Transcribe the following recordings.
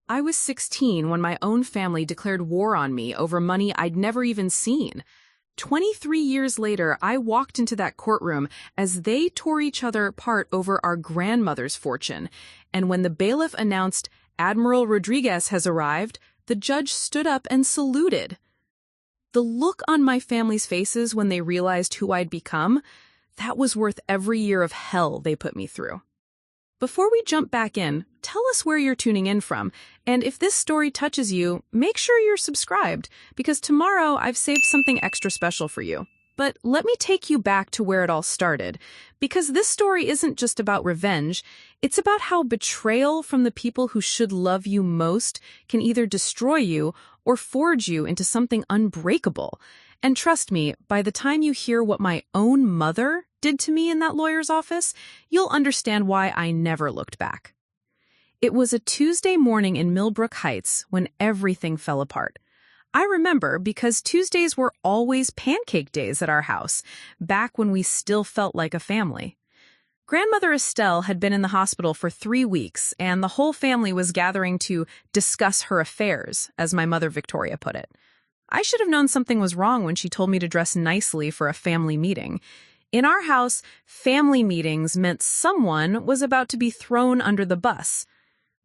I was 16 when my own family declared war on me over money I'd never even seen. 23 years later, I walked into that courtroom as they tore each other apart over our grandmother's fortune. And when the bailiff announced, "Admiral Rodriguez has arrived," the judge stood up and saluted. The look on my family's faces when they realized who I'd become, that was worth every year of hell they put me through. Before we jump back in, tell us where you're tuning in from, and if this story touches you, make sure you're subscribed, because tomorrow I've saved something extra special for you. But let me take you back to where it all started, because this story isn't just about revenge, it's about how betrayal from the people who should love you most can either destroy you or forge you into something unbreakable. And trust me, by the time you hear what my own mother did to me in that lawyer's office, you'll understand why I never looked back. It was a Tuesday morning in Millbrook Heights when everything fell apart. I remember because Tuesdays were always pancake days at our house, back when we still felt like a family. Grandmother Estelle had been in the hospital for 3 weeks, and the whole family was gathering to discuss her affairs, as my mother Victoria put it. I should have known something was wrong when she told me to dress nicely for a family meeting. In our house, family meetings meant someone was about to be thrown under the bus.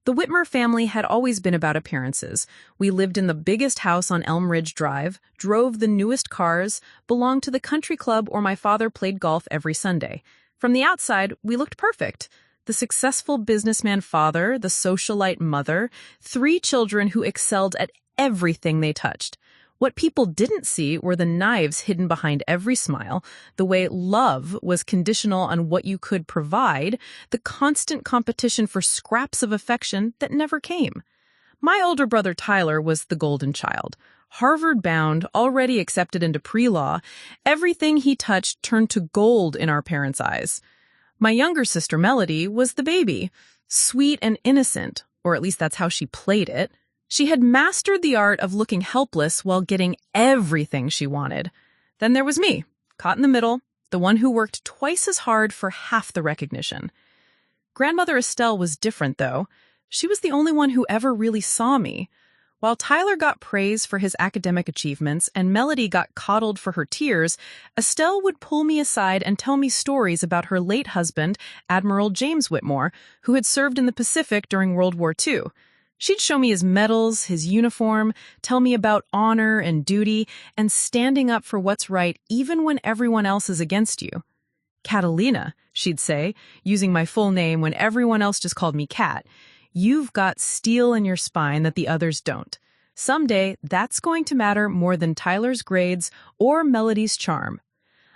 The Whitmer family had always been about appearances. We lived in the biggest house on Elm Ridge Drive, drove the newest cars, belonged to the country club, or my father played golf every Sunday. From the outside, we looked perfect. The successful businessman father, the socialite mother, 3 children who excelled at everything they touched. What people didn't see were the knives hidden behind every smile, the way love was conditional on what you could provide, the constant competition for scraps of affection that never came. My older brother Tyler was the golden child. Harvard-bound, already accepted into pre-law, everything he touched turned to gold in our parents' eyes. My younger sister Melody was the baby, sweet and innocent, or at least that's how she played it. She had mastered the art of looking helpless while getting everything she wanted. Then there was me, caught in the middle, the one who worked twice as hard for half the recognition. Grandmother Estelle was different, though. She was the only one who ever really saw me. While Tyler got praise for his academic achievements and Melody got coddled for her tears, Estelle would pull me aside and tell me stories about her late husband, Admiral James Whitmore, who had served in the Pacific during World War II. She'd show me his medals, his uniform, tell me about honor and duty, and standing up for what's right even when everyone else is against you. "Catalina," she'd say, using my full name when everyone else just called me Cat, "you've got steel in your spine that the others don't. Someday, that's going to matter more than Tyler's grades or Melody's charm."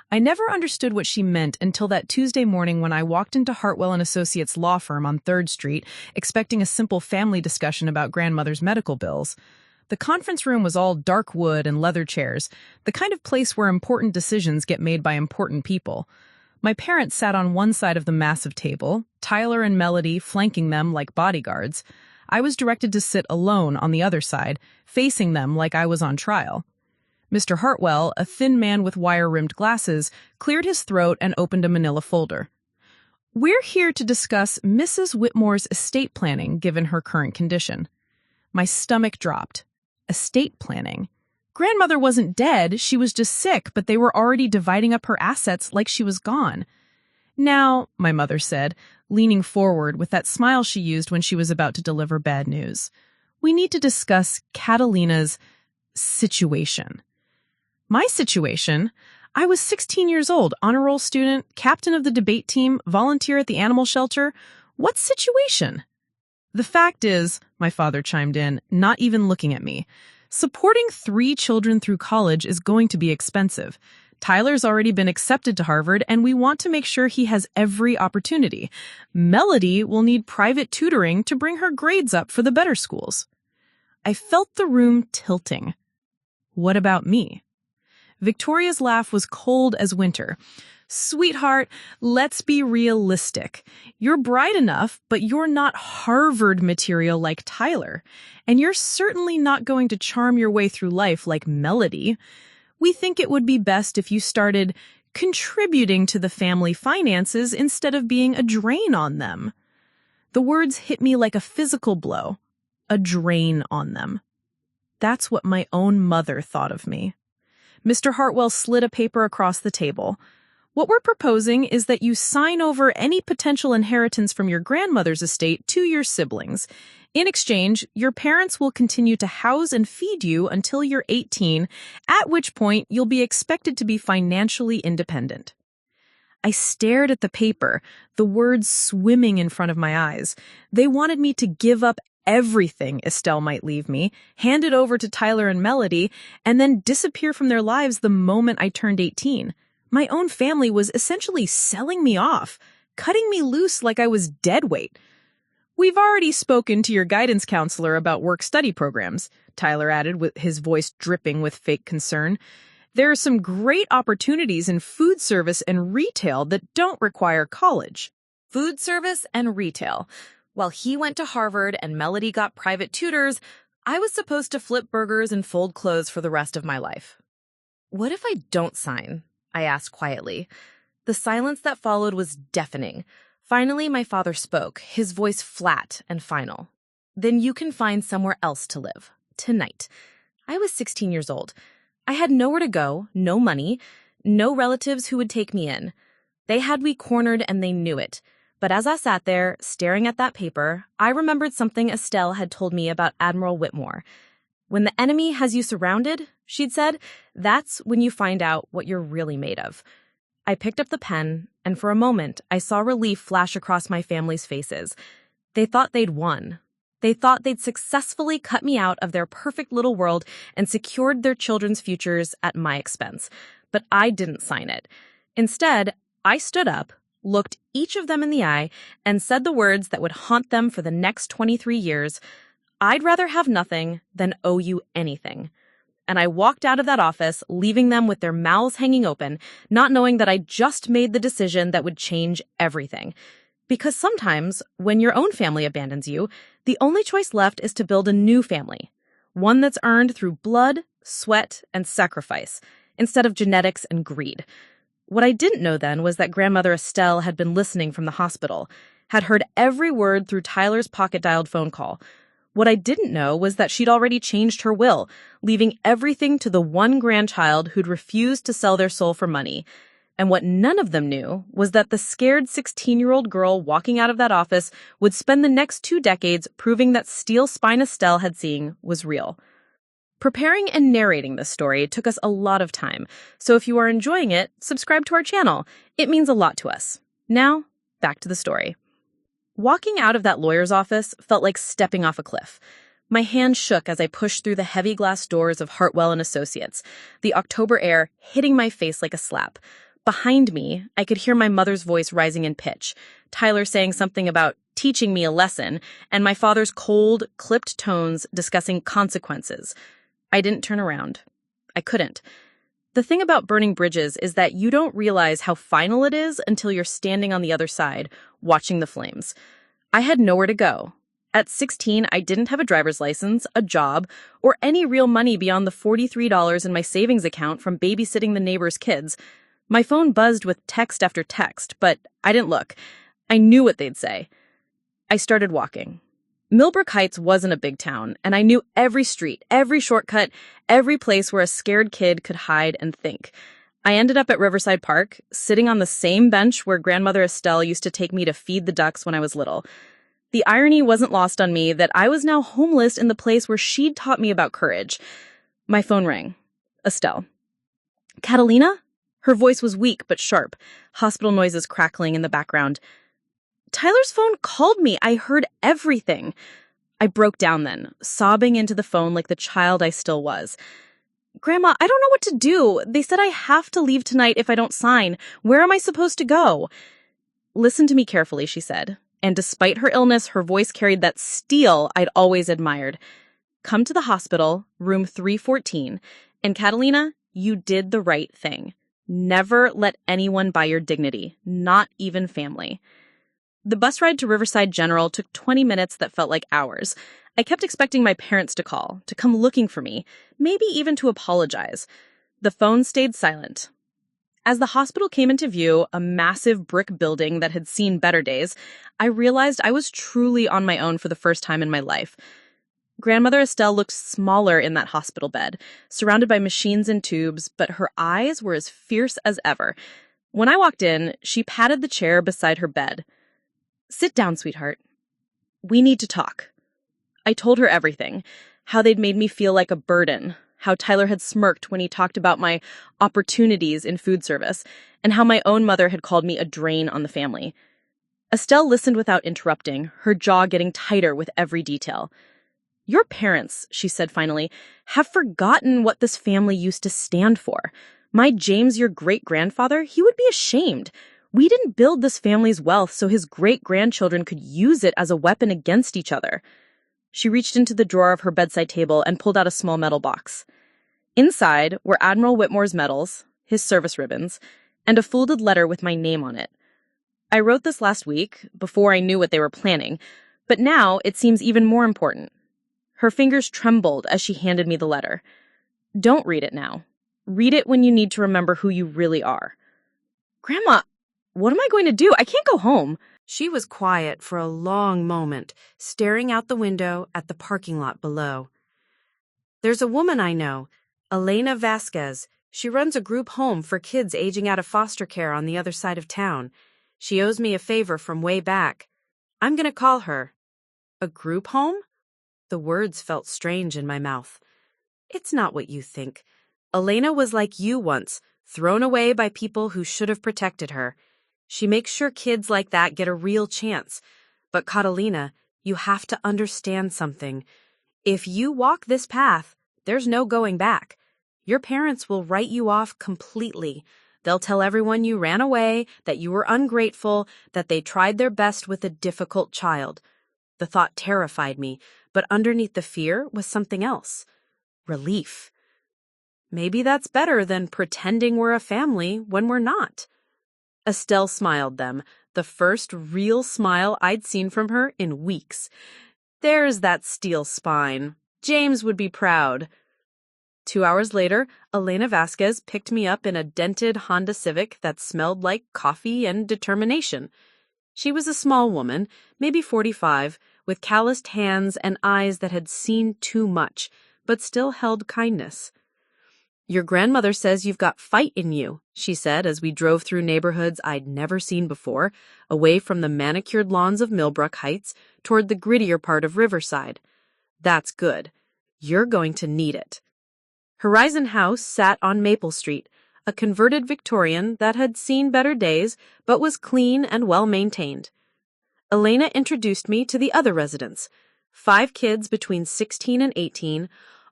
I never understood what she meant until that Tuesday morning when I walked into Hartwell & Associates law firm on 3rd Street, expecting a simple family discussion about grandmother's medical bills. The conference room was all dark wood and leather chairs, the kind of place where important decisions get made by important people. My parents sat on one side of the massive table, Tyler and Melody flanking them like bodyguards. I was directed to sit alone on the other side, facing them like I was on trial. Mr. Hartwell, a thin man with wire-rimmed glasses, cleared his throat and opened a manila folder. "We're here to discuss Mrs. Whitmore's estate planning given her current condition." My stomach dropped. Estate planning? Grandmother wasn't dead, she was just sick, but they were already dividing up her assets like she was gone. "Now," my mother said, leaning forward with that smile she used when she was about to deliver bad news, "we need to discuss Catalina's situation." My situation? I was 16 years old, honor roll student, captain of the debate team, volunteer at the animal shelter. What situation? "The fact is," my father chimed in, not even looking at me, "supporting 3 children through college is going to be expensive. Tyler's already been accepted to Harvard, and we want to make sure he has every opportunity. Melody will need private tutoring to bring her grades up for the better schools." I felt the room tilting. What about me? Victoria's laugh was cold as winter. "Sweetheart, let's be realistic. You're bright enough, but you're not Harvard material like Tyler. And you're certainly not going to charm your way through life like Melody. We think it would be best if you started contributing to the family finances instead of being a drain on them." The words hit me like a physical blow. a drain on them. That's what my own mother thought of me. Mr. Hartwell slid a paper across the table. What we're proposing is that you sign over any potential inheritance from your grandmother's estate to your siblings. In exchange, your parents will continue to house and feed you until you're 18, at which point you'll be expected to be financially independent. I stared at the paper, the words swimming in front of my eyes. They wanted me to give up everything Estelle might leave me, hand it over to Tyler and Melody, and then disappear from their lives the moment I turned 18. My own family was essentially selling me off, cutting me loose like I was dead weight. "We've already spoken to your guidance counselor about work-study programs," Tyler added, with his voice dripping with fake concern. "There are some great opportunities in food service and retail that don't require college." Food service and retail. While he went to Harvard and Melody got private tutors, I was supposed to flip burgers and fold clothes for the rest of my life. "What if I don't sign?" I asked quietly. The silence that followed was deafening. Finally, my father spoke, his voice flat and final. "Then you can find somewhere else to live. Tonight." I was 16 years old. I had nowhere to go, no money, no relatives who would take me in. They had me cornered and they knew it. But as I sat there, staring at that paper, I remembered something Estelle had told me about Admiral Whitmore. "When the enemy has you surrounded," she'd said, "that's when you find out what you're really made of." I picked up the pen, and for a moment, I saw relief flash across my family's faces. They thought they'd won. They thought they'd successfully cut me out of their perfect little world and secured their children's futures at my expense. But I didn't sign it. Instead, I stood up, looked each of them in the eye, and said the words that would haunt them for the next 23 years. "I'd rather have nothing than owe you anything." And I walked out of that office, leaving them with their mouths hanging open, not knowing that I just made the decision that would change everything. Because sometimes, when your own family abandons you, the only choice left is to build a new family, one that's earned through blood, sweat, and sacrifice, instead of genetics and greed. What I didn't know then was that Grandmother Estelle had been listening from the hospital, had heard every word through Tyler's pocket-dialed phone call. What I didn't know was that she'd already changed her will, leaving everything to the one grandchild who'd refused to sell their soul for money. And what none of them knew was that the scared 16-year-old girl walking out of that office would spend the next 2 decades proving that steel spine Estelle had seen was real. Preparing and narrating this story took us a lot of time, so if you are enjoying it, subscribe to our channel. It means a lot to us. Now, back to the story. Walking out of that lawyer's office felt like stepping off a cliff. My hand shook as I pushed through the heavy glass doors of Hartwell and Associates, the October air hitting my face like a slap. Behind me, I could hear my mother's voice rising in pitch, Tyler saying something about teaching me a lesson, and my father's cold, clipped tones discussing consequences. I didn't turn around. I couldn't. The thing about burning bridges is that you don't realize how final it is until you're standing on the other side, watching the flames. I had nowhere to go. At 16, I didn't have a driver's license, a job, or any real money beyond the $43 in my savings account from babysitting the neighbor's kids. My phone buzzed with text after text, but I didn't look. I knew what they'd say. I started walking. Millbrook Heights wasn't a big town, and I knew every street, every shortcut, every place where a scared kid could hide and think. I ended up at Riverside Park, sitting on the same bench where Grandmother Estelle used to take me to feed the ducks when I was little. The irony wasn't lost on me that I was now homeless in the place where she'd taught me about courage. My phone rang. Estelle. "Catalina?" Her voice was weak but sharp, hospital noises crackling in the background. "Tyler's phone called me. I heard everything." I broke down then, sobbing into the phone like the child I still was. "Grandma, I don't know what to do. They said I have to leave tonight if I don't sign. Where am I supposed to go?" "Listen to me carefully," she said. And despite her illness, her voice carried that steel I'd always admired. "Come to the hospital, room 314. And Catalina, you did the right thing. Never let anyone buy your dignity, not even family." The bus ride to Riverside General took 20 minutes that felt like hours. I kept expecting my parents to call, to come looking for me, maybe even to apologize. The phone stayed silent. As the hospital came into view, a massive brick building that had seen better days, I realized I was truly on my own for the first time in my life. Grandmother Estelle looked smaller in that hospital bed, surrounded by machines and tubes, but her eyes were as fierce as ever. When I walked in, she patted the chair beside her bed. "Sit down, sweetheart. We need to talk." I told her everything, how they'd made me feel like a burden, how Tyler had smirked when he talked about my opportunities in food service, and how my own mother had called me a drain on the family. Estelle listened without interrupting, her jaw getting tighter with every detail. "Your parents," she said finally, "have forgotten what this family used to stand for. My James, your great-grandfather, he would be ashamed. We didn't build this family's wealth so his great-grandchildren could use it as a weapon against each other." She reached into the drawer of her bedside table and pulled out a small metal box. Inside were Admiral Whitmore's medals, his service ribbons, and a folded letter with my name on it. "I wrote this last week, before I knew what they were planning, but now it seems even more important." Her fingers trembled as she handed me the letter. "Don't read it now. Read it when you need to remember who you really are." "Grandma, what am I going to do? I can't go home." She was quiet for a long moment, staring out the window at the parking lot below. "There's a woman I know, Elena Vasquez. She runs a group home for kids aging out of foster care on the other side of town. She owes me a favor from way back. I'm going to call her." "A group home?" The words felt strange in my mouth. "It's not what you think. Elena was like you once, thrown away by people who should have protected her. She makes sure kids like that get a real chance. But Catalina, you have to understand something. If you walk this path, there's no going back. Your parents will write you off completely. They'll tell everyone you ran away, that you were ungrateful, that they tried their best with a difficult child." The thought terrified me, but underneath the fear was something else. Relief. Maybe that's better than pretending we're a family when we're not. Estelle smiled them, the first real smile I'd seen from her in weeks. "There's that steel spine. James would be proud." 2 hours later, Elena Vasquez picked me up in a dented Honda Civic that smelled like coffee and determination. She was a small woman, maybe 45, with calloused hands and eyes that had seen too much, but still held kindness. "Your grandmother says you've got fight in you," she said as we drove through neighborhoods I'd never seen before, away from the manicured lawns of Millbrook Heights toward the grittier part of Riverside. "That's good. You're going to need it." Horizon House sat on Maple Street, a converted Victorian that had seen better days but was clean and well-maintained. Elena introduced me to the other residents, 5 kids between 16 and 18,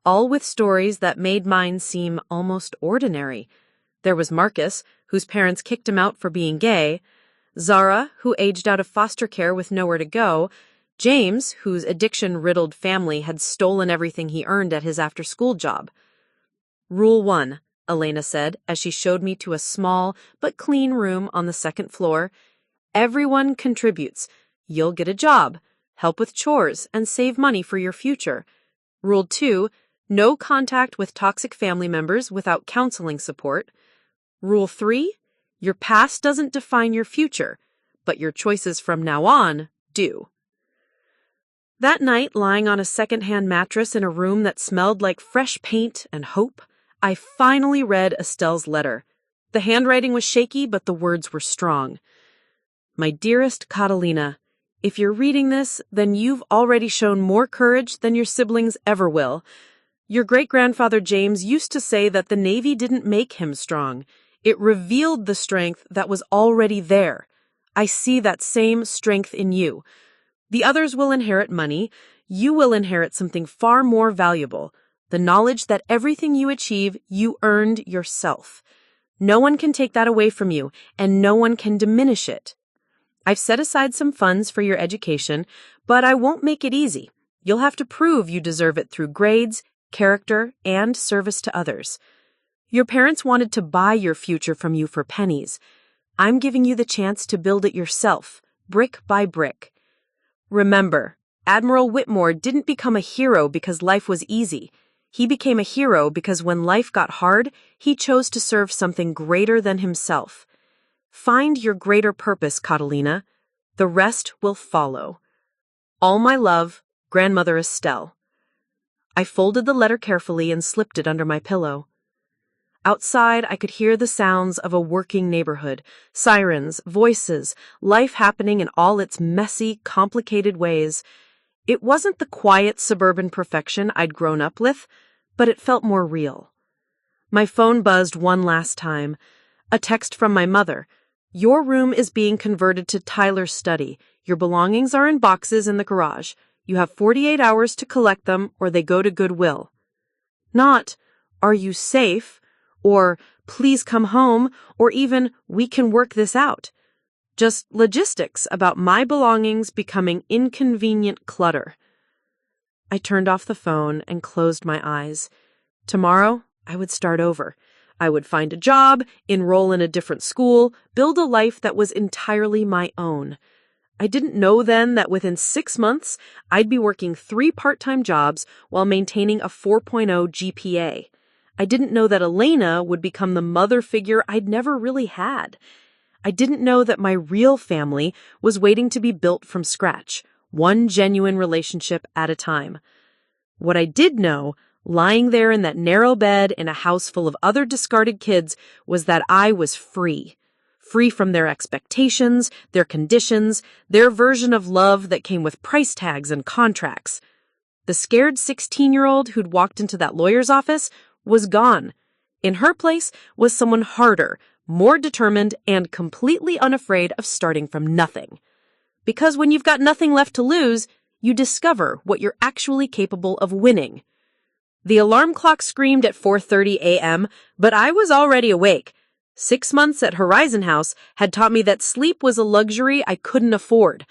all with stories that made mine seem almost ordinary. There was Marcus, whose parents kicked him out for being gay, Zara, who aged out of foster care with nowhere to go, James, whose addiction-riddled family had stolen everything he earned at his after-school job. "Rule 1, Elena said as she showed me to a small but clean room on the second floor. "Everyone contributes. You'll get a job, help with chores, and save money for your future. Rule 2, no contact with toxic family members without counseling support. Rule 3, your past doesn't define your future, but your choices from now on do." That night, lying on a second-hand mattress in a room that smelled like fresh paint and hope, I finally read Estelle's letter. The handwriting was shaky, but the words were strong. "My dearest Catalina, if you're reading this, then you've already shown more courage than your siblings ever will. Your great-grandfather James used to say that the Navy didn't make him strong. It revealed the strength that was already there. I see that same strength in you. The others will inherit money. You will inherit something far more valuable, the knowledge that everything you achieve, you earned yourself. No one can take that away from you, and no one can diminish it. I've set aside some funds for your education, but I won't make it easy. You'll have to prove you deserve it through grades, character, and service to others. Your parents wanted to buy your future from you for pennies. I'm giving you the chance to build it yourself, brick by brick. Remember, Admiral Whitmore didn't become a hero because life was easy. He became a hero because when life got hard, he chose to serve something greater than himself. Find your greater purpose, Catalina. The rest will follow. All my love, Grandmother Estelle." I folded the letter carefully and slipped it under my pillow. Outside, I could hear the sounds of a working neighborhood, sirens, voices, life happening in all its messy, complicated ways. It wasn't the quiet suburban perfection I'd grown up with, but it felt more real. My phone buzzed one last time. A text from my mother. "Your room is being converted to Tyler's study. Your belongings are in boxes in the garage. You have 48 hours to collect them or they go to Goodwill." Not, "Are you safe?" or "Please come home," or even "We can work this out." Just logistics about my belongings becoming inconvenient clutter. I turned off the phone and closed my eyes. Tomorrow, I would start over. I would find a job, enroll in a different school, build a life that was entirely my own. I didn't know then that within 6 months, I'd be working 3 part-time jobs while maintaining a 4.0 GPA. I didn't know that Elena would become the mother figure I'd never really had. I didn't know that my real family was waiting to be built from scratch, one genuine relationship at a time. What I did know, lying there in that narrow bed in a house full of other discarded kids, was that I was free. Free from their expectations, their conditions, their version of love that came with price tags and contracts. The scared 16-year-old who'd walked into that lawyer's office was gone. In her place was someone harder, more determined, and completely unafraid of starting from nothing. Because when you've got nothing left to lose, you discover what you're actually capable of winning. The alarm clock screamed at 4:30 a.m., but I was already awake. 6 months at Horizon House had taught me that sleep was a luxury I couldn't afford.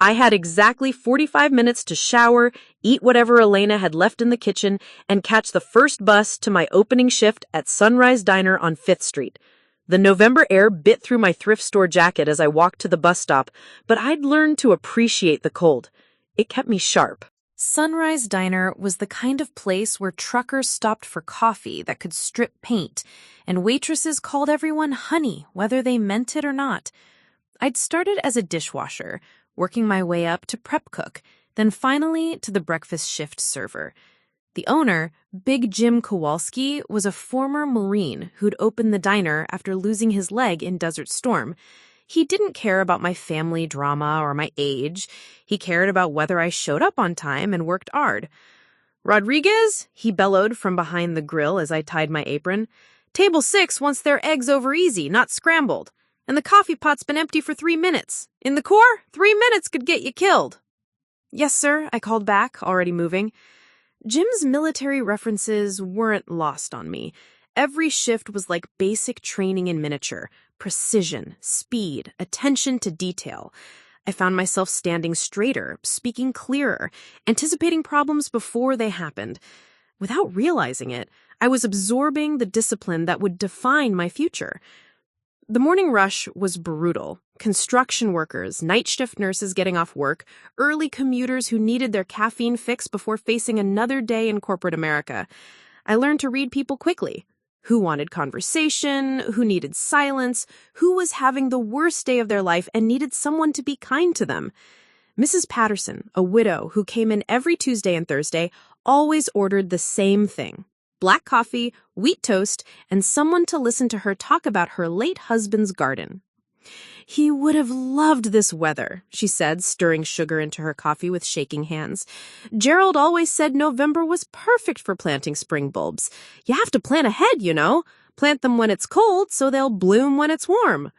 I had exactly 45 minutes to shower, eat whatever Elena had left in the kitchen, and catch the first bus to my opening shift at Sunrise Diner on 5th Street. The November air bit through my thrift store jacket as I walked to the bus stop, but I'd learned to appreciate the cold. It kept me sharp. Sunrise Diner was the kind of place where truckers stopped for coffee that could strip paint, and waitresses called everyone honey, whether they meant it or not. I'd started as a dishwasher, working my way up to prep cook, then finally to the breakfast shift server. The owner, Big Jim Kowalski, was a former Marine who'd opened the diner after losing his leg in Desert Storm. He didn't care about my family drama or my age. He cared about whether I showed up on time and worked hard. "Rodriguez," he bellowed from behind the grill as I tied my apron. "Table 6 wants their eggs over easy, not scrambled. And the coffee pot's been empty for 3 minutes. In the Corps, 3 minutes could get you killed." "Yes, sir," I called back, already moving. Jim's military references weren't lost on me. Every shift was like basic training in miniature. Precision, speed, attention to detail. I found myself standing straighter, speaking clearer, anticipating problems before they happened. Without realizing it, I was absorbing the discipline that would define my future. The morning rush was brutal. Construction workers, night shift nurses getting off work, early commuters who needed their caffeine fix before facing another day in corporate America. I learned to read people quickly. Who wanted conversation, who needed silence, who was having the worst day of their life and needed someone to be kind to them. Mrs. Patterson, a widow who came in every Tuesday and Thursday, always ordered the same thing: black coffee, wheat toast, and someone to listen to her talk about her late husband's garden. "He would have loved this weather," she said, stirring sugar into her coffee with shaking hands. "Gerald always said November was perfect for planting spring bulbs. You have to plan ahead, you know. Plant them when it's cold so they'll bloom when it's warm."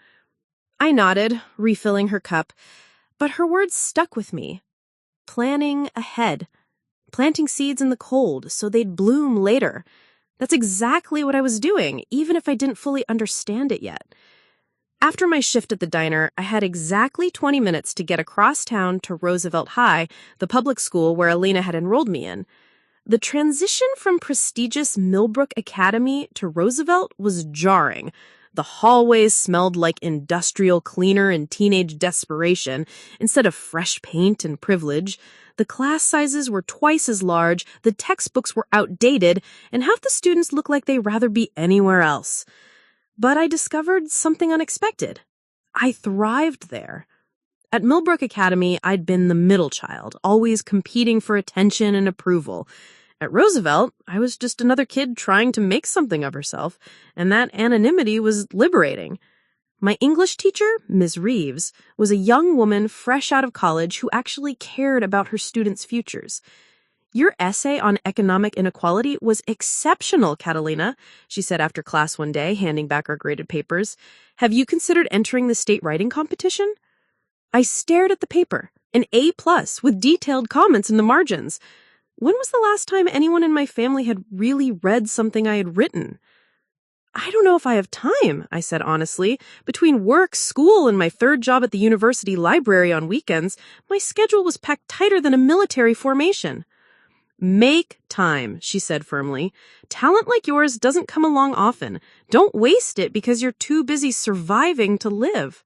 I nodded, refilling her cup, but her words stuck with me. Planning ahead. Planting seeds in the cold so they'd bloom later. That's exactly what I was doing, even if I didn't fully understand it yet. After my shift at the diner, I had exactly 20 minutes to get across town to Roosevelt High, the public school where Elena had enrolled me in. The transition from prestigious Millbrook Academy to Roosevelt was jarring. The hallways smelled like industrial cleaner and teenage desperation instead of fresh paint and privilege. The class sizes were twice as large, the textbooks were outdated, and half the students looked like they'd rather be anywhere else. But I discovered something unexpected. I thrived there. At Millbrook Academy, I'd been the middle child, always competing for attention and approval. At Roosevelt, I was just another kid trying to make something of herself, and that anonymity was liberating. My English teacher, Ms. Reeves, was a young woman fresh out of college who actually cared about her students' futures. "Your essay on economic inequality was exceptional, Catalina," she said after class one day, handing back our graded papers. "Have you considered entering the state writing competition?" I stared at the paper, an A+ with detailed comments in the margins. When was the last time anyone in my family had really read something I had written? "I don't know if I have time," I said honestly. "Between work, school, and my third job at the university library on weekends, my schedule was packed tighter than a military formation." "Make time," she said firmly. "Talent like yours doesn't come along often. Don't waste it because you're too busy surviving to live."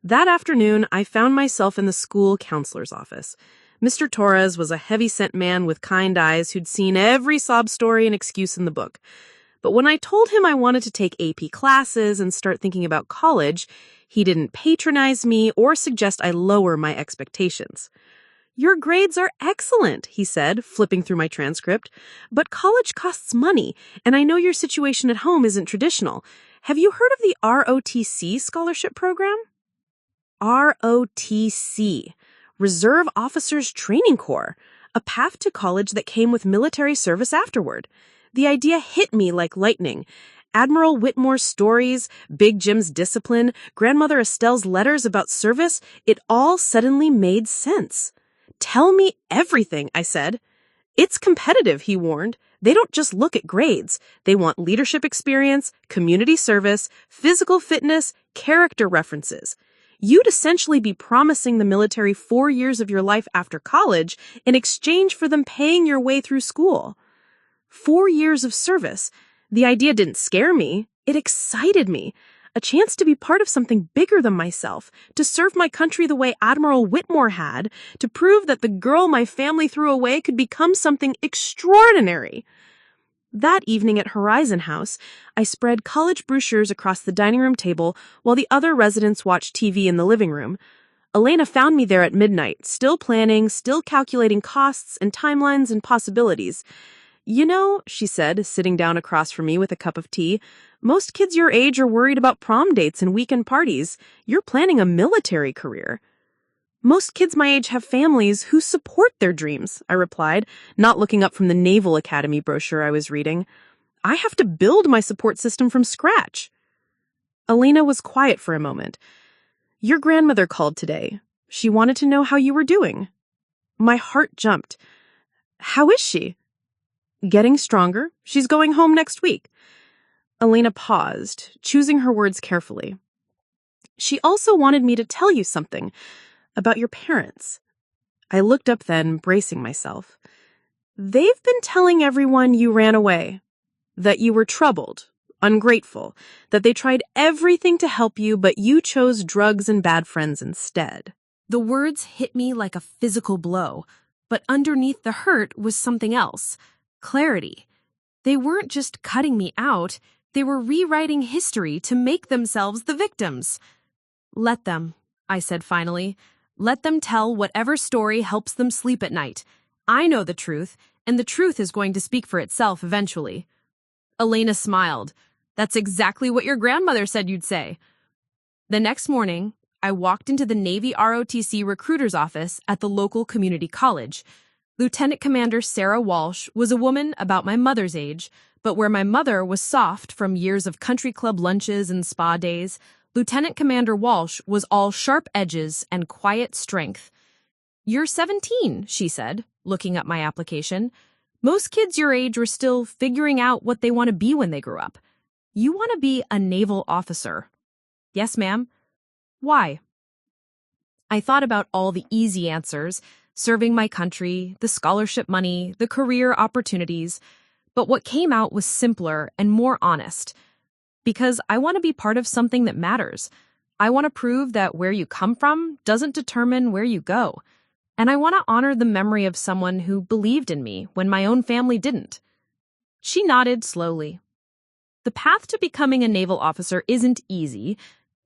That afternoon, I found myself in the school counselor's office. Mr. Torres was a heavy-set man with kind eyes who'd seen every sob story and excuse in the book. But when I told him I wanted to take AP classes and start thinking about college, he didn't patronize me or suggest I lower my expectations. "Your grades are excellent," he said, flipping through my transcript, "but college costs money, and I know your situation at home isn't traditional. Have you heard of the ROTC scholarship program?" ROTC, Reserve Officers Training Corps, a path to college that came with military service afterward. The idea hit me like lightning. Admiral Whitmore's stories, Big Jim's discipline, Grandmother Estelle's letters about service, it all suddenly made sense. "Tell me everything," I said. "It's competitive," he warned. "They don't just look at grades. They want leadership experience, community service, physical fitness, character references. You'd essentially be promising the military 4 years of your life after college in exchange for them paying your way through school." 4 years of service. The idea didn't scare me. It excited me. A chance to be part of something bigger than myself, to serve my country the way Admiral Whitmore had, to prove that the girl my family threw away could become something extraordinary. That evening at Horizon House, I spread college brochures across the dining room table while the other residents watched TV in the living room. Elena found me there at midnight, still planning, still calculating costs and timelines and possibilities. "You know," she said, sitting down across from me with a cup of tea, "most kids your age are worried about prom dates and weekend parties. You're planning a military career." "Most kids my age have families who support their dreams," I replied, not looking up from the Naval Academy brochure I was reading. "I have to build my support system from scratch." Elena was quiet for a moment. "Your grandmother called today. She wanted to know how you were doing." My heart jumped. "How is she?" "Getting stronger. She's going home next week." Elena paused, choosing her words carefully. "She also wanted me to tell you something about your parents." I looked up then, bracing myself. "They've been telling everyone you ran away, that you were troubled, ungrateful, that they tried everything to help you, but you chose drugs and bad friends instead." The words hit me like a physical blow, but underneath the hurt was something else. Clarity. They weren't just cutting me out, they were rewriting history to make themselves the victims. "Let them," I said finally. "Let them tell whatever story helps them sleep at night. I know the truth, and the truth is going to speak for itself eventually." Elena smiled. "That's exactly what your grandmother said you'd say." The next morning, I walked into the Navy ROTC recruiter's office at the local community college. Lieutenant Commander Sarah Walsh was a woman about my mother's age, but where my mother was soft from years of country club lunches and spa days, Lieutenant Commander Walsh was all sharp edges and quiet strength. "You're 17, she said, looking up my application. "Most kids your age are still figuring out what they want to be when they grow up. You want to be a naval officer." "Yes, ma'am." "Why?" I thought about all the easy answers, serving my country, the scholarship money, the career opportunities, but what came out was simpler and more honest. Because I want to be part of something that matters. I want to prove that where you come from doesn't determine where you go. And I want to honor the memory of someone who believed in me when my own family didn't. She nodded slowly. The path to becoming a naval officer isn't easy,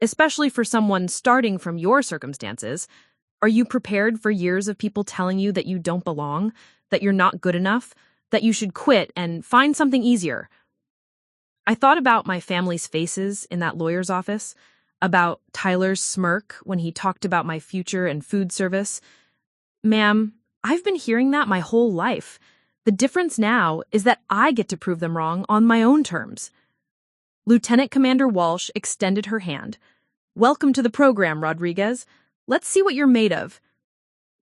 especially for someone starting from your circumstances. Are you prepared for years of people telling you that you don't belong? that you're not good enough, that you should quit and find something easier. I thought about my family's faces in that lawyer's office, about Tyler's smirk when he talked about my future and food service. Ma'am, I've been hearing that my whole life. The difference now is that I get to prove them wrong on my own terms. Lieutenant Commander Walsh extended her hand. Welcome to the program, Rodriguez. Let's see what you're made of.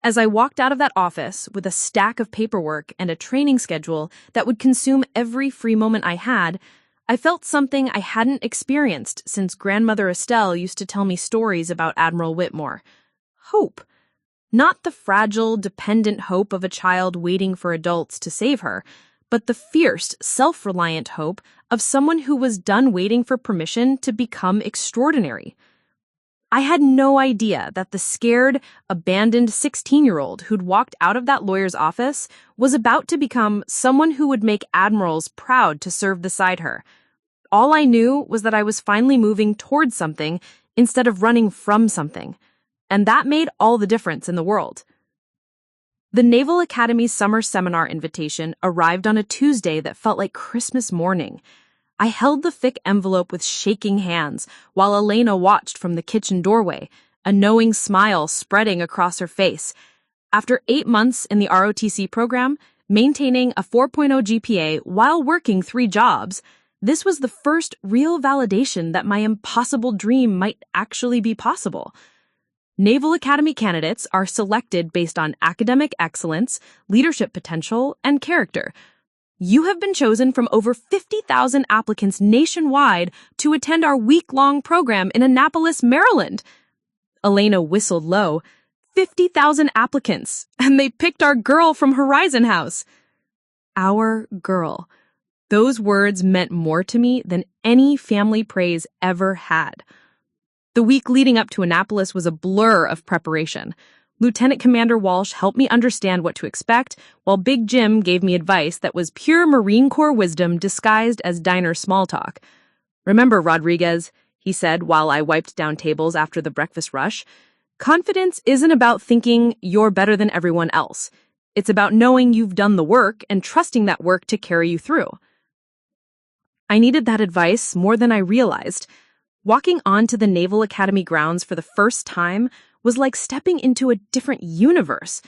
As I walked out of that office with a stack of paperwork and a training schedule that would consume every free moment I had, I felt something I hadn't experienced since Grandmother Estelle used to tell me stories about Admiral Whitmore. Hope. Not the fragile, dependent hope of a child waiting for adults to save her, but the fierce, self-reliant hope of someone who was done waiting for permission to become extraordinary. I had no idea that the scared, abandoned 16-year-old who'd walked out of that lawyer's office was about to become someone who would make admirals proud to serve beside her. All I knew was that I was finally moving towards something instead of running from something, and that made all the difference in the world. The Naval Academy's summer seminar invitation arrived on a Tuesday that felt like Christmas morning. I held the thick envelope with shaking hands while Elena watched from the kitchen doorway, a knowing smile spreading across her face. After 8 months in the ROTC program, maintaining a 4.0 GPA while working 3 jobs, this was the first real validation that my impossible dream might actually be possible. Naval Academy candidates are selected based on academic excellence, leadership potential, and character. You have been chosen from over 50,000 applicants nationwide to attend our week-long program in Annapolis, Maryland. Elena whistled low. 50,000 applicants, and they picked our girl from Horizon House. Our girl. Those words meant more to me than any family praise ever had. The week leading up to Annapolis was a blur of preparation. Lieutenant Commander Walsh helped me understand what to expect, while Big Jim gave me advice that was pure Marine Corps wisdom disguised as diner small talk. Remember, Rodriguez, he said while I wiped down tables after the breakfast rush, confidence isn't about thinking you're better than everyone else. It's about knowing you've done the work and trusting that work to carry you through. I needed that advice more than I realized. Walking onto the Naval Academy grounds for the first time was like stepping into a different universe.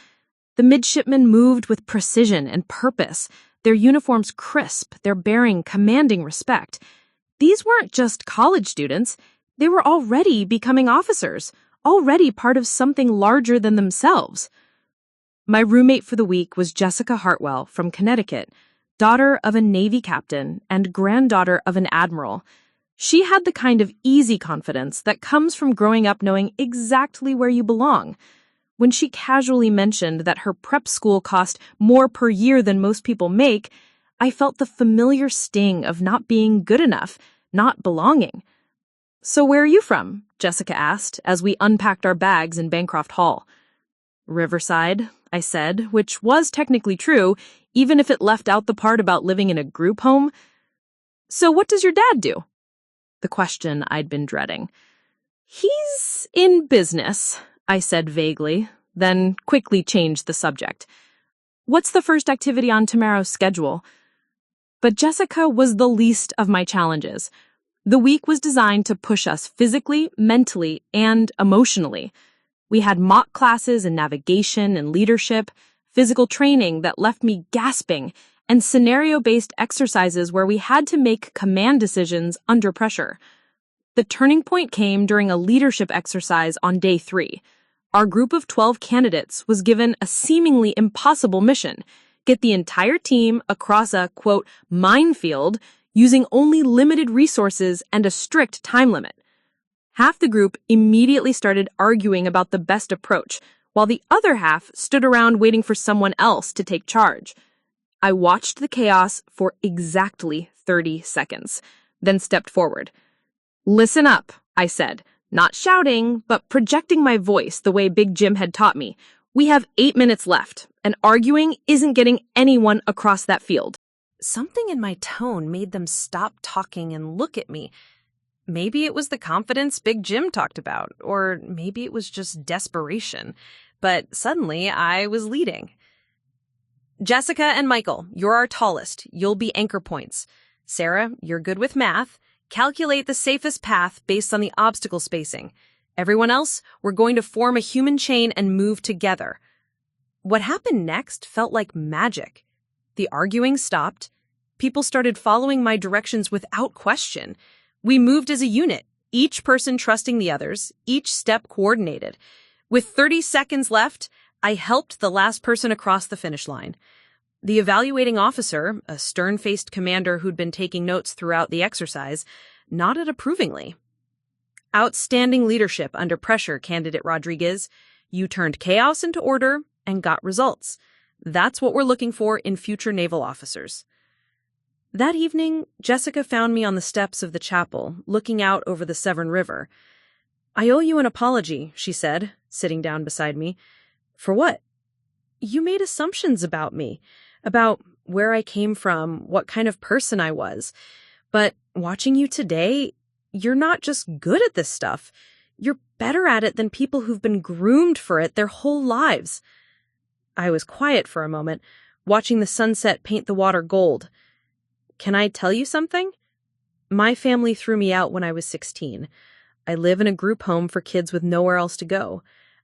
The midshipmen moved with precision and purpose, their uniforms crisp, their bearing commanding respect. These weren't just college students. They were already becoming officers, already part of something larger than themselves. My roommate for the week was Jessica Hartwell from Connecticut, daughter of a Navy captain and granddaughter of an admiral. She had the kind of easy confidence that comes from growing up knowing exactly where you belong. When she casually mentioned that her prep school cost more per year than most people make, I felt the familiar sting of not being good enough, not belonging. "So where are you from?" Jessica asked as we unpacked our bags in Bancroft Hall. "Riverside," I said, which was technically true, even if it left out the part about living in a group home. "So what does your dad do?" The question I'd been dreading. "He's in business," I said vaguely, then quickly changed the subject. "What's the first activity on tomorrow's schedule?" But Jessica was the least of my challenges. The week was designed to push us physically, mentally, and emotionally. We had mock classes in navigation and leadership, physical training that left me gasping, and scenario-based exercises where we had to make command decisions under pressure. The turning point came during a leadership exercise on day 3. Our group of 12 candidates was given a seemingly impossible mission: get the entire team across a, quote, minefield using only limited resources and a strict time limit. Half the group immediately started arguing about the best approach, while the other half stood around waiting for someone else to take charge. I watched the chaos for exactly 30 seconds, then stepped forward. "Listen up," I said, not shouting, but projecting my voice the way Big Jim had taught me. "We have 8 minutes left, and arguing isn't getting anyone across that field." Something in my tone made them stop talking and look at me. Maybe it was the confidence Big Jim talked about, or maybe it was just desperation. But suddenly I was leading. Jessica and Michael, you're our tallest. You'll be anchor points. Sarah, you're good with math. Calculate the safest path based on the obstacle spacing. Everyone else, we're going to form a human chain and move together. What happened next felt like magic. The arguing stopped. People started following my directions without question. We moved as a unit, each person trusting the others, each step coordinated. With 30 seconds left, I helped the last person across the finish line. The evaluating officer, a stern-faced commander who'd been taking notes throughout the exercise, nodded approvingly. Outstanding leadership under pressure, Candidate Rodriguez. You turned chaos into order and got results. That's what we're looking for in future naval officers. That evening, Jessica found me on the steps of the chapel, looking out over the Severn River. I owe you an apology, she said, sitting down beside me. For what? You made assumptions about me, about where I came from, what kind of person I was. But watching you today, you're not just good at this stuff. You're better at it than people who've been groomed for it their whole lives. I was quiet for a moment, watching the sunset paint the water gold. Can I tell you something? My family threw me out when I was 16. I live in a group home for kids with nowhere else to go.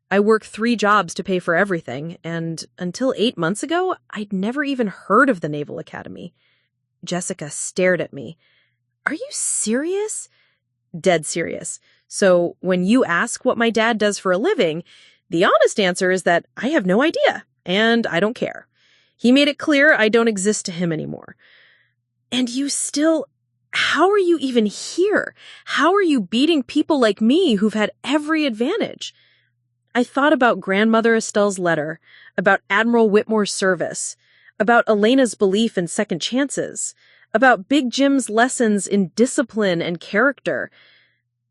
I work 3 jobs to pay for everything, and until 8 months ago, I'd never even heard of the Naval Academy. Jessica stared at me. Are you serious? Dead serious. So when you ask what my dad does for a living, the honest answer is that I have no idea, and I don't care. He made it clear I don't exist to him anymore. And you still... How are you even here? How are you beating people like me who've had every advantage? I thought about Grandmother Estelle's letter, about Admiral Whitmore's service, about Elena's belief in second chances, about Big Jim's lessons in discipline and character.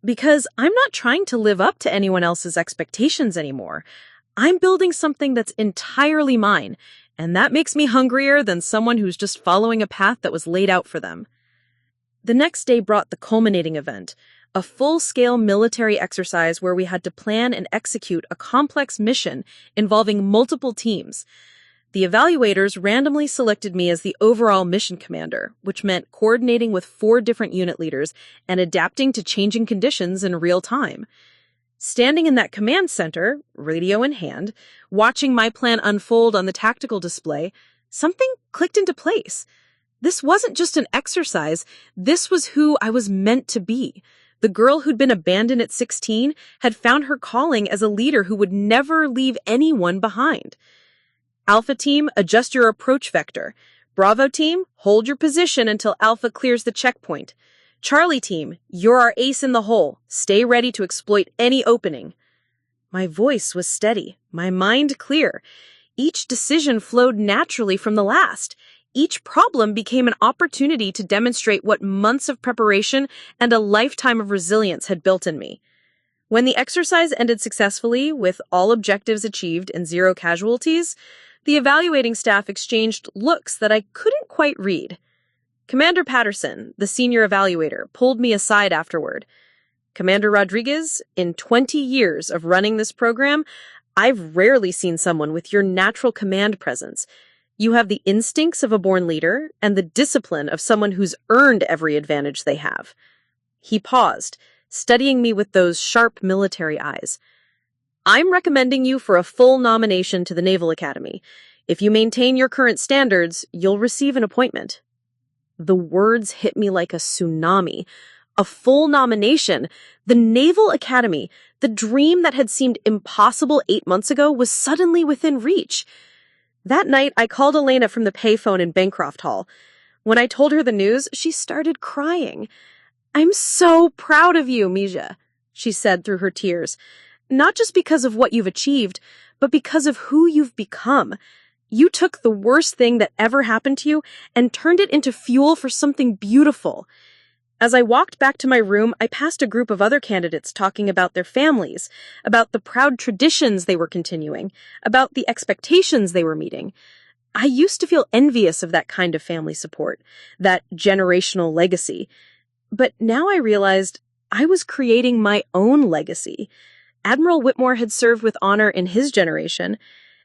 Because I'm not trying to live up to anyone else's expectations anymore. I'm building something that's entirely mine, and that makes me hungrier than someone who's just following a path that was laid out for them. The next day brought the culminating event, a full-scale military exercise where we had to plan and execute a complex mission involving multiple teams. The evaluators randomly selected me as the overall mission commander, which meant coordinating with 4 different unit leaders and adapting to changing conditions in real time. Standing in that command center, radio in hand, watching my plan unfold on the tactical display, something clicked into place. This wasn't just an exercise, this was who I was meant to be. The girl who'd been abandoned at 16 had found her calling as a leader who would never leave anyone behind. Alpha team, adjust your approach vector. Bravo team, hold your position until Alpha clears the checkpoint. Charlie team, you're our ace in the hole. Stay ready to exploit any opening. My voice was steady, my mind clear. Each decision flowed naturally from the last. Each problem became an opportunity to demonstrate what months of preparation and a lifetime of resilience had built in me. When the exercise ended successfully, with all objectives achieved and 0 casualties, the evaluating staff exchanged looks that I couldn't quite read. Commander Patterson, the senior evaluator, pulled me aside afterward. Commander Rodriguez, in 20 years of running this program, I've rarely seen someone with your natural command presence. You have the instincts of a born leader and the discipline of someone who's earned every advantage they have. He paused, studying me with those sharp military eyes. I'm recommending you for a full nomination to the Naval Academy. If you maintain your current standards, you'll receive an appointment. The words hit me like a tsunami. A full nomination. The Naval Academy, the dream that had seemed impossible 8 months ago, was suddenly within reach. That night, I called Elena from the payphone in Bancroft Hall. When I told her the news, she started crying. I'm so proud of you, Mija, she said through her tears. Not just because of what you've achieved, but because of who you've become. You took the worst thing that ever happened to you and turned it into fuel for something beautiful. As I walked back to my room, I passed a group of other candidates talking about their families, about the proud traditions they were continuing, about the expectations they were meeting. I used to feel envious of that kind of family support, that generational legacy. But now I realized I was creating my own legacy. Admiral Whitmore had served with honor in his generation.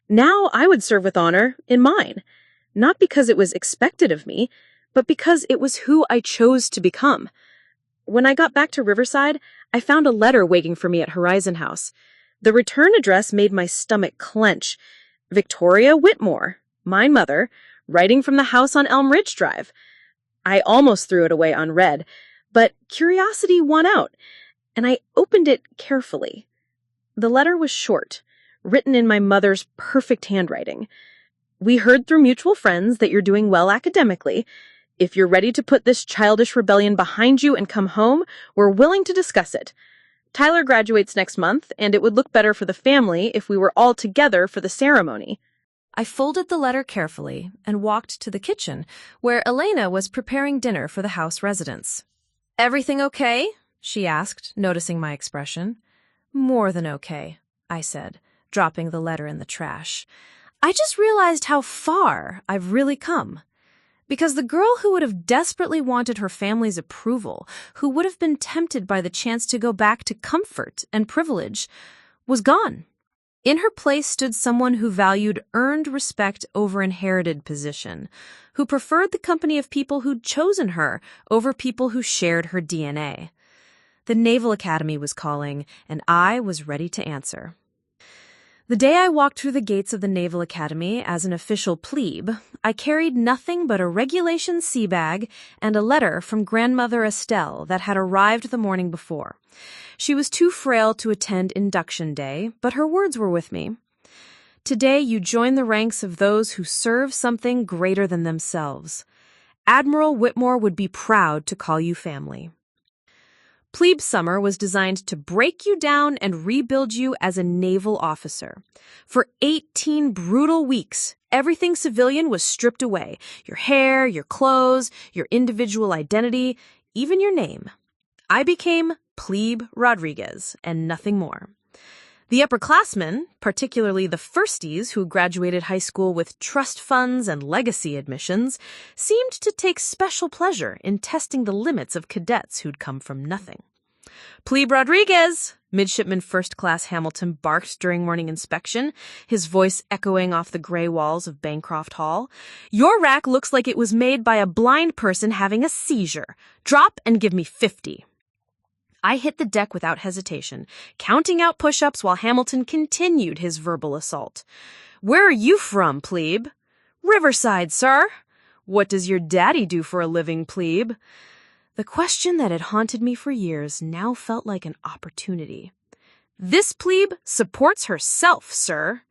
Now I would serve with honor in mine. not because it was expected of me, but because it was who I chose to become. When I got back to Riverside, I found a letter waiting for me at Horizon House. The return address made my stomach clench. Victoria Whitmore, my mother, writing from the house on Elm Ridge Drive. I almost threw it away unread, but curiosity won out, and I opened it carefully. The letter was short, written in my mother's perfect handwriting. We heard through mutual friends that you're doing well academically. If you're ready to put this childish rebellion behind you and come home, we're willing to discuss it. Tyler graduates next month, and it would look better for the family if we were all together for the ceremony. I folded the letter carefully and walked to the kitchen, where Elena was preparing dinner for the house residents. "Everything okay?" she asked, noticing my expression. "More than okay," I said, dropping the letter in the trash. I just realized how far I've really come. Because the girl who would have desperately wanted her family's approval, who would have been tempted by the chance to go back to comfort and privilege, was gone. In her place stood someone who valued earned respect over inherited position, who preferred the company of people who'd chosen her over people who shared her DNA. The Naval Academy was calling, and I was ready to answer. The day I walked through the gates of the Naval Academy as an official plebe, I carried nothing but a regulation sea bag and a letter from grandmother Estelle that had arrived the morning before. She was too frail to attend induction day, but her words were with me. "Today you join the ranks of those who serve something greater than themselves. Admiral Whitmore would be proud to call you family." Plebe Summer was designed to break you down and rebuild you as a naval officer. For 18 brutal weeks, everything civilian was stripped away. Your hair, your clothes, your individual identity, even your name. I became Plebe Rodriguez and nothing more. The upperclassmen, particularly the firsties who graduated high school with trust funds and legacy admissions, seemed to take special pleasure in testing the limits of cadets who'd come from nothing. "Plebe Rodriguez!" Midshipman First Class Hamilton barked during morning inspection, his voice echoing off the gray walls of Bancroft Hall. "Your rack looks like it was made by a blind person having a seizure. Drop and give me 50. I hit the deck without hesitation, counting out push-ups while Hamilton continued his verbal assault. "Where are you from, plebe?" "Riverside, sir." "What does your daddy do for a living, plebe?" The question that had haunted me for years now felt like an opportunity. "This plebe supports herself, sir."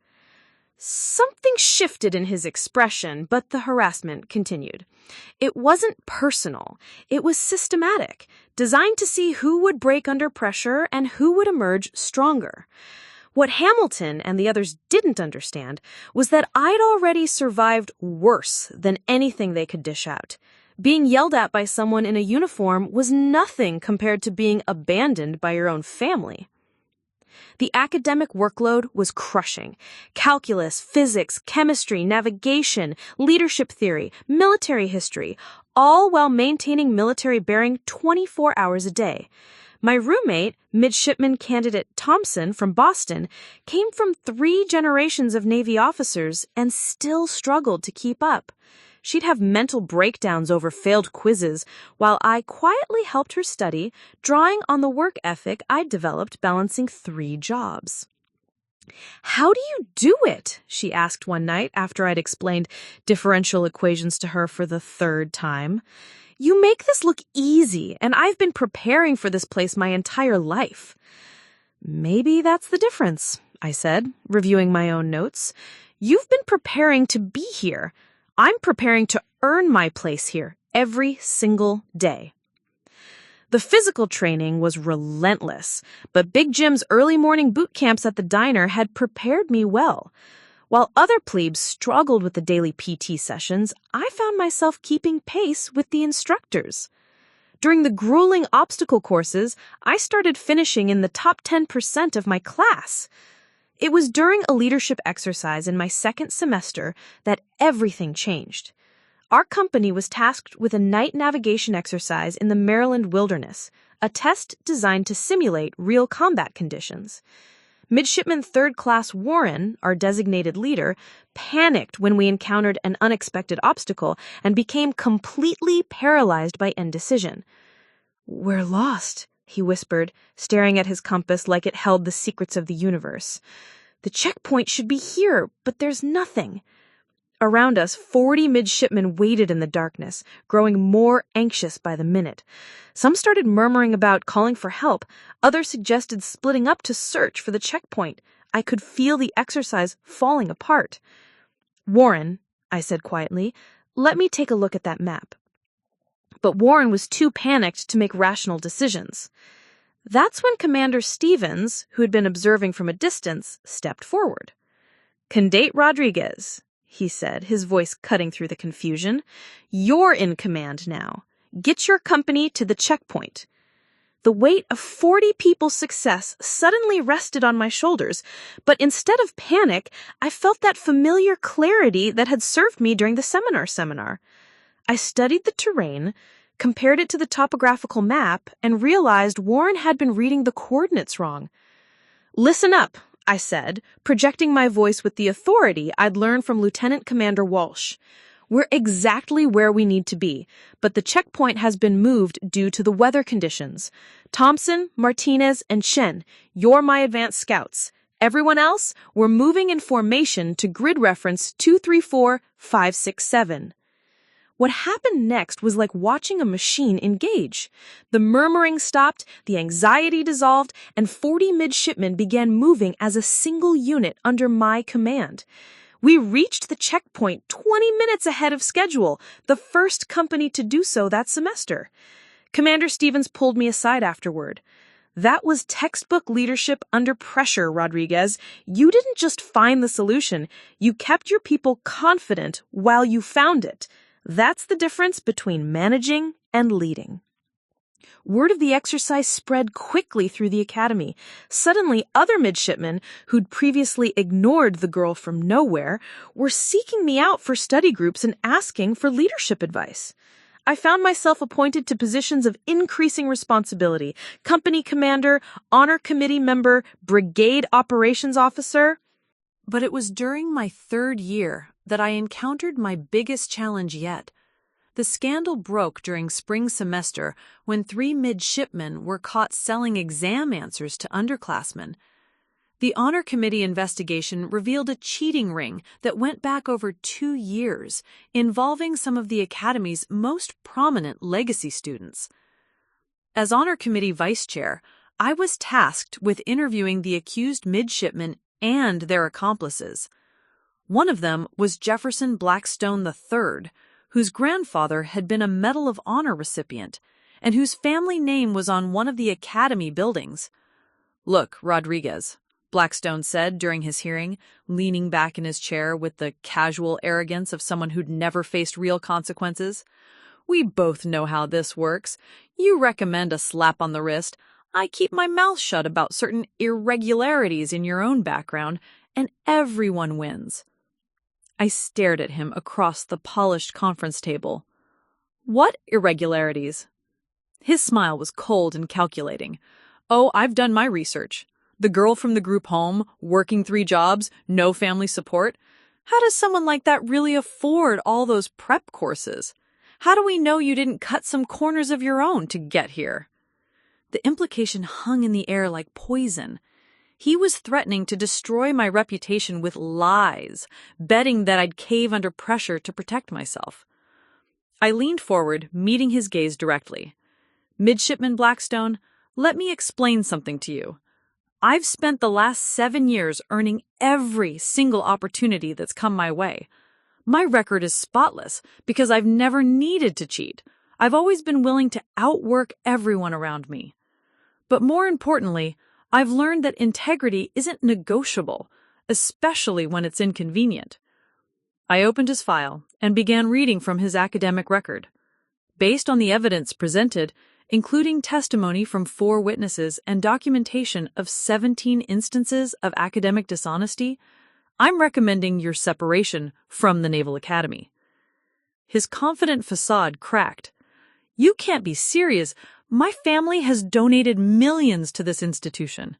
Something shifted in his expression, but the harassment continued. It wasn't personal. It was systematic, designed to see who would break under pressure and who would emerge stronger. What Hamilton and the others didn't understand was that I'd already survived worse than anything they could dish out. Being yelled at by someone in a uniform was nothing compared to being abandoned by your own family. The academic workload was crushing. Calculus, physics, chemistry, navigation, leadership theory, military history, all while maintaining military bearing 24 hours a day. My roommate, Midshipman Candidate Thompson from Boston, came from 3 generations of Navy officers and still struggled to keep up. She'd have mental breakdowns over failed quizzes, while I quietly helped her study, drawing on the work ethic I'd developed balancing 3 jobs. "How do you do it?" she asked one night after I'd explained differential equations to her for the 3rd time. "You make this look easy, and I've been preparing for this place my entire life." "Maybe that's the difference," I said, reviewing my own notes. "You've been preparing to be here. I'm preparing to earn my place here every single day." The physical training was relentless, but Big Jim's early morning boot camps at the diner had prepared me well. While other plebes struggled with the daily PT sessions, I found myself keeping pace with the instructors. During the grueling obstacle courses, I started finishing in the top 10% of my class. It was during a leadership exercise in my 2nd semester that everything changed. Our company was tasked with a night navigation exercise in the Maryland wilderness, a test designed to simulate real combat conditions. Midshipman Third Class Warren, our designated leader, panicked when we encountered an unexpected obstacle and became completely paralyzed by indecision. "We're lost," he whispered, staring at his compass like it held the secrets of the universe. "The checkpoint should be here, but there's nothing." Around us, 40 midshipmen waited in the darkness, growing more anxious by the minute. Some started murmuring about calling for help. Others suggested splitting up to search for the checkpoint. I could feel the exercise falling apart. "Warren," I said quietly, "let me take a look at that map." But Warren was too panicked to make rational decisions. That's when Commander Stevens, who had been observing from a distance, stepped forward. "Condate Rodriguez," he said, his voice cutting through the confusion. "You're in command now. Get your company to the checkpoint." The weight of 40 people's success suddenly rested on my shoulders, but instead of panic, I felt that familiar clarity that had served me during the seminar. I studied the terrain, compared it to the topographical map, and realized Warren had been reading the coordinates wrong. "Listen up," I said, projecting my voice with the authority I'd learned from Lieutenant Commander Walsh. "We're exactly where we need to be, but the checkpoint has been moved due to the weather conditions. Thompson, Martinez, and Chen, you're my advanced scouts. Everyone else, we're moving in formation to grid reference 234567. What happened next was like watching a machine engage. The murmuring stopped, the anxiety dissolved, and 40 midshipmen began moving as a single unit under my command. We reached the checkpoint 20 minutes ahead of schedule, the first company to do so that semester. Commander Stevens pulled me aside afterward. "That was textbook leadership under pressure, Rodriguez. You didn't just find the solution. You kept your people confident while you found it. That's the difference between managing and leading." Word of the exercise spread quickly through the academy. Suddenly, other midshipmen, who'd previously ignored the girl from nowhere, were seeking me out for study groups and asking for leadership advice. I found myself appointed to positions of increasing responsibility: company commander, honor committee member, brigade operations officer. But it was during my third year that I encountered my biggest challenge yet. The scandal broke during spring semester when 3 midshipmen were caught selling exam answers to underclassmen. The Honor Committee investigation revealed a cheating ring that went back over 2 years, involving some of the Academy's most prominent legacy students. As Honor Committee Vice Chair, I was tasked with interviewing the accused midshipmen and their accomplices. One of them was Jefferson Blackstone III, whose grandfather had been a Medal of Honor recipient, and whose family name was on one of the Academy buildings. "Look, Rodriguez," Blackstone said during his hearing, leaning back in his chair with the casual arrogance of someone who'd never faced real consequences. "We both know how this works. You recommend a slap on the wrist. I keep my mouth shut about certain irregularities in your own background, and everyone wins." I stared at him across the polished conference table. "What irregularities?" His smile was cold and calculating. "Oh, I've done my research. The girl from the group home, working 3 jobs, no family support. How does someone like that really afford all those prep courses? How do we know you didn't cut some corners of your own to get here?" The implication hung in the air like poison. He was threatening to destroy my reputation with lies, betting that I'd cave under pressure to protect myself. I leaned forward, meeting his gaze directly. "Midshipman Blackstone, let me explain something to you. I've spent the last 7 years earning every single opportunity that's come my way. My record is spotless because I've never needed to cheat. I've always been willing to outwork everyone around me. But more importantly, I've learned that integrity isn't negotiable, especially when it's inconvenient." I opened his file and began reading from his academic record. Based on the evidence presented, including testimony from 4 witnesses and documentation of 17 instances of academic dishonesty, I'm recommending your separation from the Naval Academy. His confident facade cracked. "You can't be serious. My family has donated millions to this institution."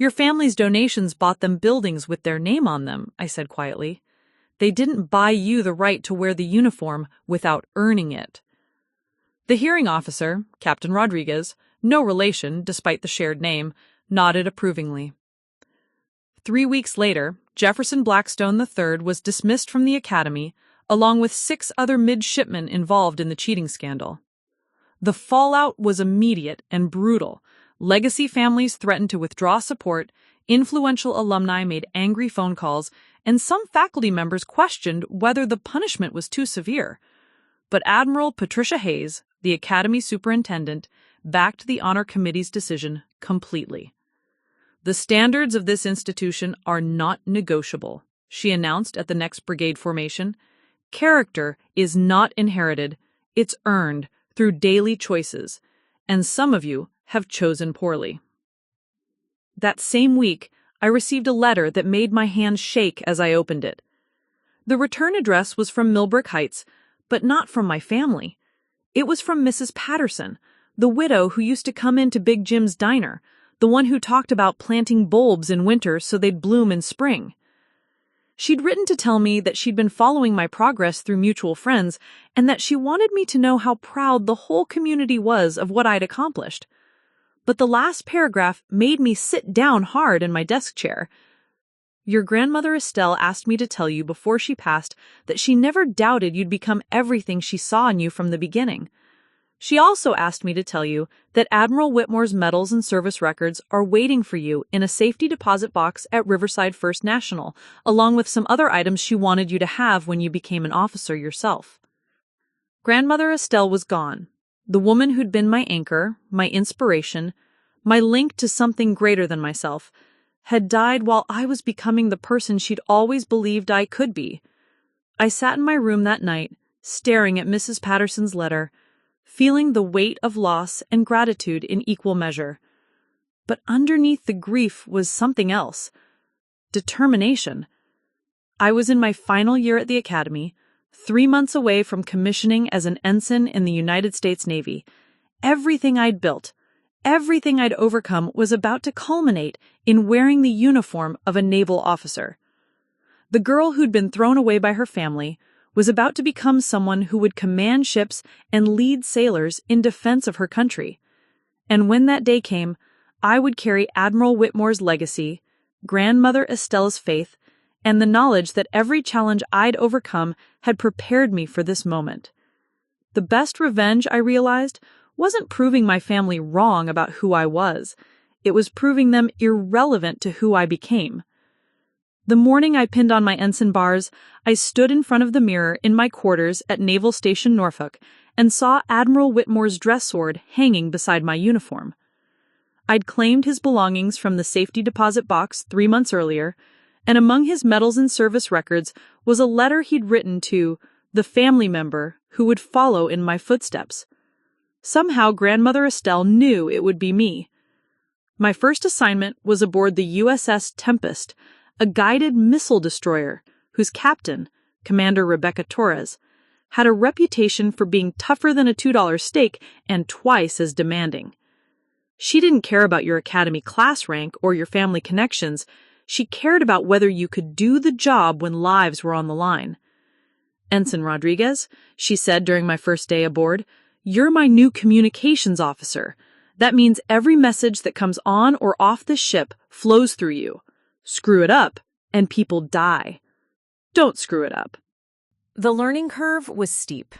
Your family's donations bought them buildings with their name on them, I said quietly. They didn't buy you the right to wear the uniform without earning it. The hearing officer, Captain Rodriguez, no relation despite the shared name, nodded approvingly. 3 weeks later, Jefferson Blackstone III was dismissed from the academy, along with 6 other midshipmen involved in the cheating scandal. The fallout was immediate and brutal. Legacy families threatened to withdraw support, influential alumni made angry phone calls, and some faculty members questioned whether the punishment was too severe. But Admiral Patricia Hayes, the academy superintendent, backed the honor committee's decision completely. The standards of this institution are not negotiable, she announced at the next brigade formation. Character is not inherited, it's earned through daily choices, and some of you have chosen poorly. That same week, I received a letter that made my hands shake as I opened it. The return address was from Millbrook Heights, but not from my family. It was from Mrs. Patterson, the widow who used to come into Big Jim's diner, the one who talked about planting bulbs in winter so they'd bloom in spring. She'd written to tell me that she'd been following my progress through mutual friends and that she wanted me to know how proud the whole community was of what I'd accomplished. But the last paragraph made me sit down hard in my desk chair. Your grandmother Estelle asked me to tell you before she passed that she never doubted you'd become everything she saw in you from the beginning. She also asked me to tell you that Admiral Whitmore's medals and service records are waiting for you in a safety deposit box at Riverside First National, along with some other items she wanted you to have when you became an officer yourself. Grandmother Estelle was gone. The woman who'd been my anchor, my inspiration, my link to something greater than myself, had died while I was becoming the person she'd always believed I could be. I sat in my room that night, staring at Mrs. Patterson's letter, feeling the weight of loss and gratitude in equal measure. But underneath the grief was something else. Determination. I was in my final year at the academy, 3 months away from commissioning as an ensign in the United States Navy. Everything I'd built, everything I'd overcome was about to culminate in wearing the uniform of a naval officer. The girl who'd been thrown away by her family was about to become someone who would command ships and lead sailors in defense of her country. And when that day came, I would carry Admiral Whitmore's legacy, Grandmother Estelle's faith, and the knowledge that every challenge I'd overcome had prepared me for this moment. The best revenge, I realized, wasn't proving my family wrong about who I was. It was proving them irrelevant to who I became. The morning I pinned on my ensign bars, I stood in front of the mirror in my quarters at Naval Station Norfolk and saw Admiral Whitmore's dress sword hanging beside my uniform. I'd claimed his belongings from the safety deposit box 3 months earlier, and among his medals and service records was a letter he'd written to the family member who would follow in my footsteps. Somehow Grandmother Estelle knew it would be me. My first assignment was aboard the USS Tempest, a guided missile destroyer whose captain, Commander Rebecca Torres, had a reputation for being tougher than a $2 steak and twice as demanding. She didn't care about your academy class rank or your family connections. She cared about whether you could do the job when lives were on the line. Ensign Rodriguez, she said during my first day aboard, you're my new communications officer. That means every message that comes on or off this ship flows through you. Screw it up, and people die. Don't screw it up. The learning curve was steep.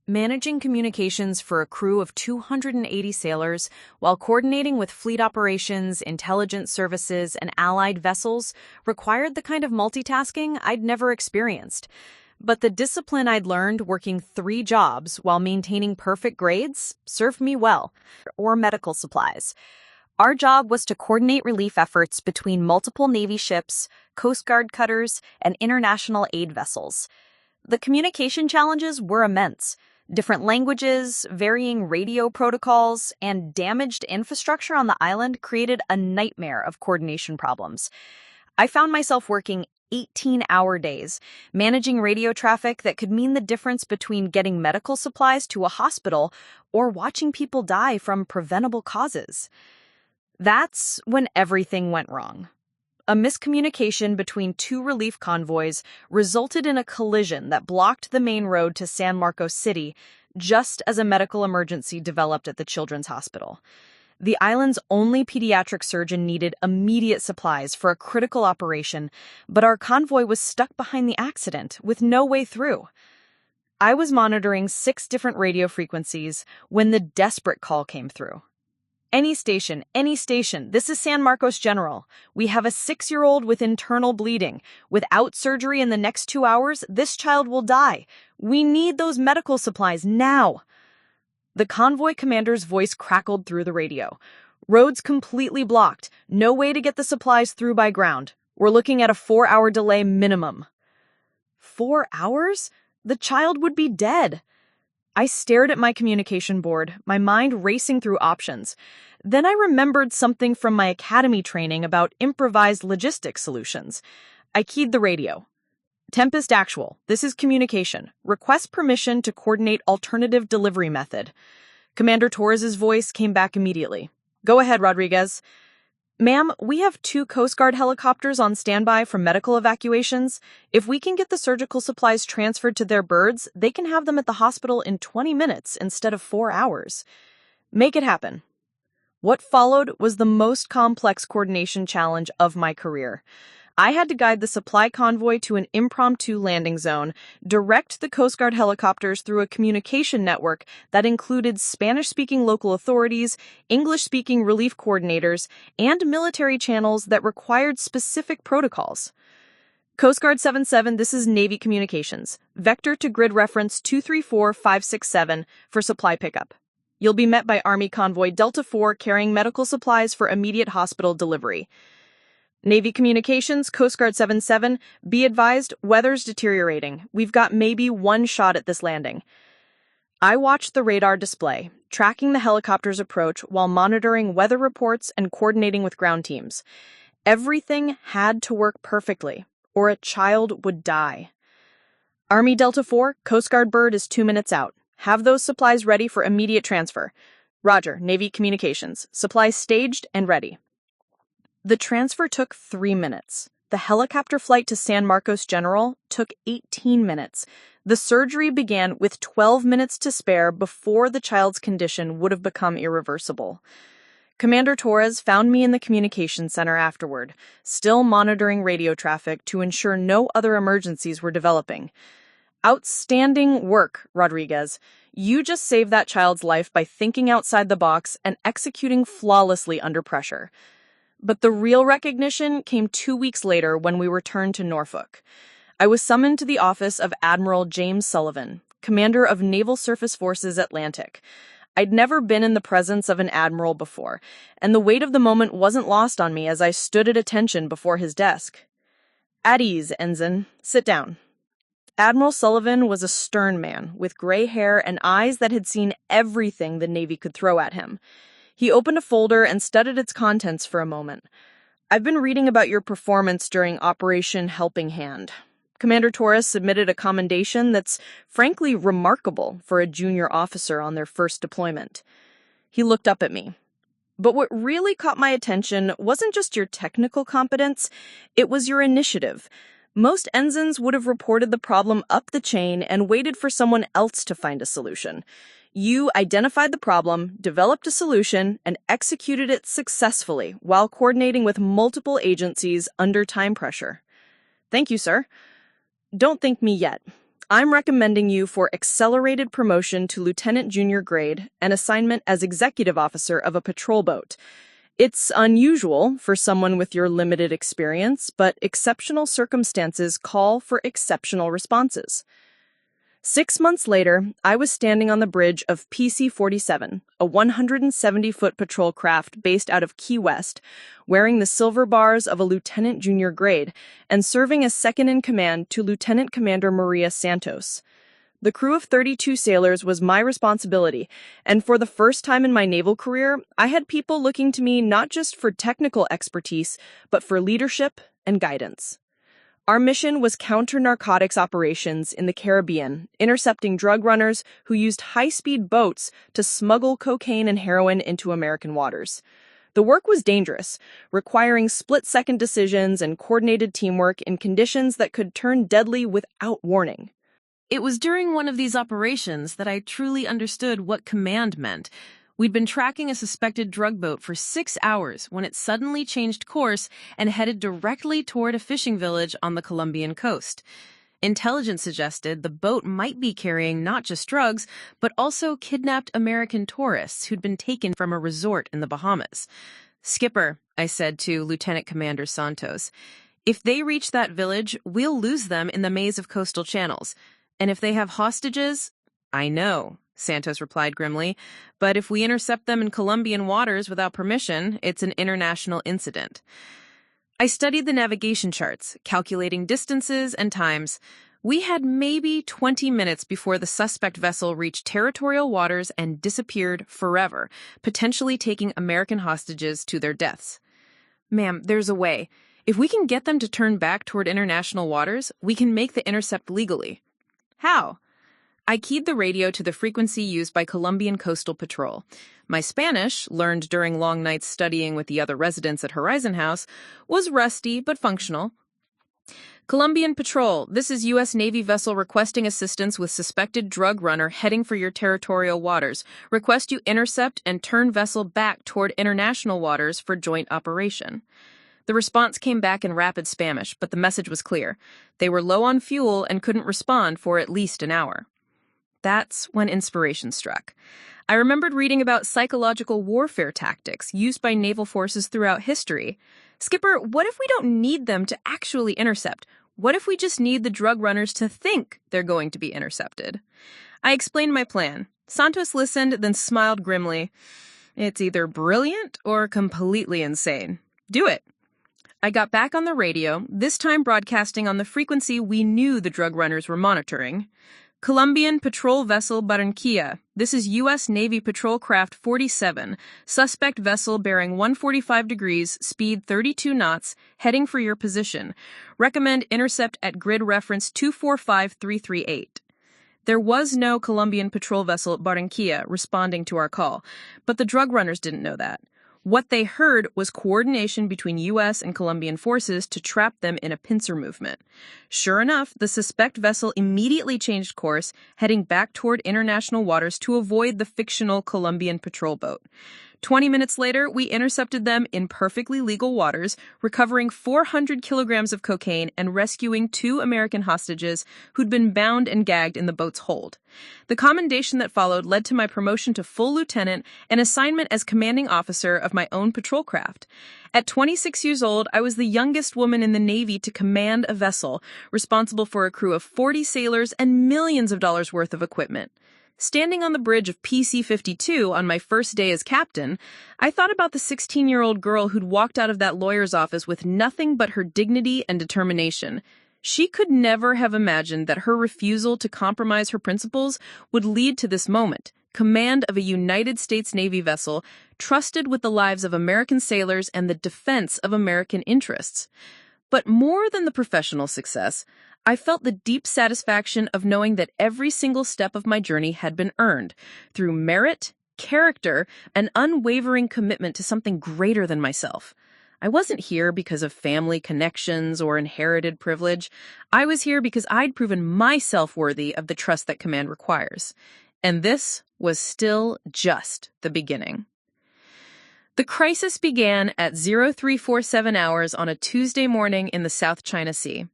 Managing communications for a crew of 280 sailors while coordinating with fleet operations, intelligence services, and allied vessels required the kind of multitasking I'd never experienced. But the discipline I'd learned working 3 jobs while maintaining perfect grades served me well. Or medical supplies. Our job was to coordinate relief efforts between multiple Navy ships, Coast Guard cutters, and international aid vessels. The communication challenges were immense. Different languages, varying radio protocols, and damaged infrastructure on the island created a nightmare of coordination problems. I found myself working 18-hour days, managing radio traffic that could mean the difference between getting medical supplies to a hospital or watching people die from preventable causes. That's when everything went wrong. A miscommunication between two relief convoys resulted in a collision that blocked the main road to San Marcos City just as a medical emergency developed at the children's hospital. The island's only pediatric surgeon needed immediate supplies for a critical operation, but our convoy was stuck behind the accident with no way through. I was monitoring 6 different radio frequencies when the desperate call came through. Any station, this is San Marcos General. We have a 6-year-old with internal bleeding. Without surgery in the next 2 hours, this child will die. We need those medical supplies now. The convoy commander's voice crackled through the radio. Roads completely blocked. No way to get the supplies through by ground. We're looking at a 4-hour delay minimum. 4 hours? The child would be dead. I stared at my communication board, my mind racing through options. Then I remembered something from my academy training about improvised logistics solutions. I keyed the radio. Tempest Actual, this is communication. Request permission to coordinate alternative delivery method. Commander Torres's voice came back immediately. Go ahead, Rodriguez. Ma'am, we have 2 Coast Guard helicopters on standby for medical evacuations. If we can get the surgical supplies transferred to their birds, they can have them at the hospital in 20 minutes instead of 4 hours. Make it happen. What followed was the most complex coordination challenge of my career. I had to guide the supply convoy to an impromptu landing zone, direct the Coast Guard helicopters through a communication network that included Spanish-speaking local authorities, English-speaking relief coordinators, and military channels that required specific protocols. Coast Guard 77, this is Navy Communications. Vector to grid reference 234567 for supply pickup. You'll be met by Army Convoy Delta 4 carrying medical supplies for immediate hospital delivery. Navy Communications, Coast Guard 77, be advised, weather's deteriorating. We've got maybe 1 shot at this landing. I watched the radar display, tracking the helicopter's approach while monitoring weather reports and coordinating with ground teams. Everything had to work perfectly, or a child would die. Army Delta 4, Coast Guard bird is 2 minutes out. Have those supplies ready for immediate transfer. Roger, Navy Communications. Supplies staged and ready. The transfer took 3 minutes. The helicopter flight to San Marcos General took 18 minutes. The surgery began with 12 minutes to spare before the child's condition would have become irreversible. Commander Torres found me in the communications center afterward, still monitoring radio traffic to ensure no other emergencies were developing. Outstanding work, Rodriguez. You just saved that child's life by thinking outside the box and executing flawlessly under pressure. But the real recognition came 2 weeks later when we returned to Norfolk. I was summoned to the office of Admiral James Sullivan, commander of Naval Surface Forces Atlantic. I'd never been in the presence of an admiral before, and the weight of the moment wasn't lost on me as I stood at attention before his desk. At ease, Ensign. Sit down. Admiral Sullivan was a stern man with gray hair and eyes that had seen everything the Navy could throw at him. He opened a folder and studied its contents for a moment. I've been reading about your performance during Operation Helping Hand. Commander Torres submitted a commendation that's frankly remarkable for a junior officer on their first deployment. He looked up at me. But what really caught my attention wasn't just your technical competence, it was your initiative. Most ensigns would have reported the problem up the chain and waited for someone else to find a solution. You identified the problem, developed a solution, and executed it successfully while coordinating with multiple agencies under time pressure. Thank you, sir. Don't thank me yet. I'm recommending you for accelerated promotion to lieutenant junior grade and assignment as executive officer of a patrol boat. It's unusual for someone with your limited experience, but exceptional circumstances call for exceptional responses. 6 months later, I was standing on the bridge of PC-47, a 170-foot patrol craft based out of Key West, wearing the silver bars of a lieutenant junior grade and serving as second-in-command to Lieutenant Commander Maria Santos. The crew of 32 sailors was my responsibility, and for the first time in my naval career, I had people looking to me not just for technical expertise, but for leadership and guidance. Our mission was counter-narcotics operations in the Caribbean, intercepting drug runners who used high-speed boats to smuggle cocaine and heroin into American waters. The work was dangerous, requiring split-second decisions and coordinated teamwork in conditions that could turn deadly without warning. It was during one of these operations that I truly understood what command meant. We'd been tracking a suspected drug boat for 6 hours when it suddenly changed course and headed directly toward a fishing village on the Colombian coast. Intelligence suggested the boat might be carrying not just drugs, but also kidnapped American tourists who'd been taken from a resort in the Bahamas. "Skipper," I said to Lieutenant Commander Santos, "if they reach that village, we'll lose them in the maze of coastal channels. And if they have hostages—" "I know," Santos replied grimly, "but if we intercept them in Colombian waters without permission, it's an international incident." I studied the navigation charts, calculating distances and times. We had maybe 20 minutes before the suspect vessel reached territorial waters and disappeared forever, potentially taking American hostages to their deaths. "Ma'am, there's a way. If we can get them to turn back toward international waters, we can make the intercept legally." "How?" I keyed the radio to the frequency used by Colombian Coastal Patrol. My Spanish, learned during long nights studying with the other residents at Horizon House, was rusty but functional. "Colombian Patrol, this is U.S. Navy vessel requesting assistance with suspected drug runner heading for your territorial waters. Request you intercept and turn vessel back toward international waters for joint operation." The response came back in rapid Spanish, but the message was clear. They were low on fuel and couldn't respond for at least an hour. That's when inspiration struck. I remembered reading about psychological warfare tactics used by naval forces throughout history. "Skipper, what if we don't need them to actually intercept? What if we just need the drug runners to think they're going to be intercepted?" I explained my plan. Santos listened, then smiled grimly. "It's either brilliant or completely insane. Do it." I got back on the radio, this time broadcasting on the frequency we knew the drug runners were monitoring. "Colombian patrol vessel Barranquilla. This is U.S. Navy Patrol Craft 47. Suspect vessel bearing 145 degrees, speed 32 knots, heading for your position. Recommend intercept at grid reference 245338. There was no Colombian patrol vessel Barranquilla responding to our call, but the drug runners didn't know that. What they heard was coordination between U.S. and Colombian forces to trap them in a pincer movement. Sure enough, the suspect vessel immediately changed course, heading back toward international waters to avoid the fictional Colombian patrol boat. 20 minutes later, we intercepted them in perfectly legal waters, recovering 400 kilograms of cocaine and rescuing 2 American hostages who'd been bound and gagged in the boat's hold. The commendation that followed led to my promotion to full lieutenant and assignment as commanding officer of my own patrol craft. At 26 years old, I was the youngest woman in the Navy to command a vessel, responsible for a crew of 40 sailors and millions of dollars worth of equipment. Standing on the bridge of PC-52 on my first day as captain, I thought about the 16-year-old girl who'd walked out of that lawyer's office with nothing but her dignity and determination. She could never have imagined that her refusal to compromise her principles would lead to this moment, command of a United States Navy vessel trusted with the lives of American sailors and the defense of American interests. But more than the professional success, I felt the deep satisfaction of knowing that every single step of my journey had been earned through merit, character, and unwavering commitment to something greater than myself. I wasn't here because of family connections or inherited privilege. I was here because I'd proven myself worthy of the trust that command requires. And this was still just the beginning. The crisis began at 0347 hours on a Tuesday morning in the South China Sea.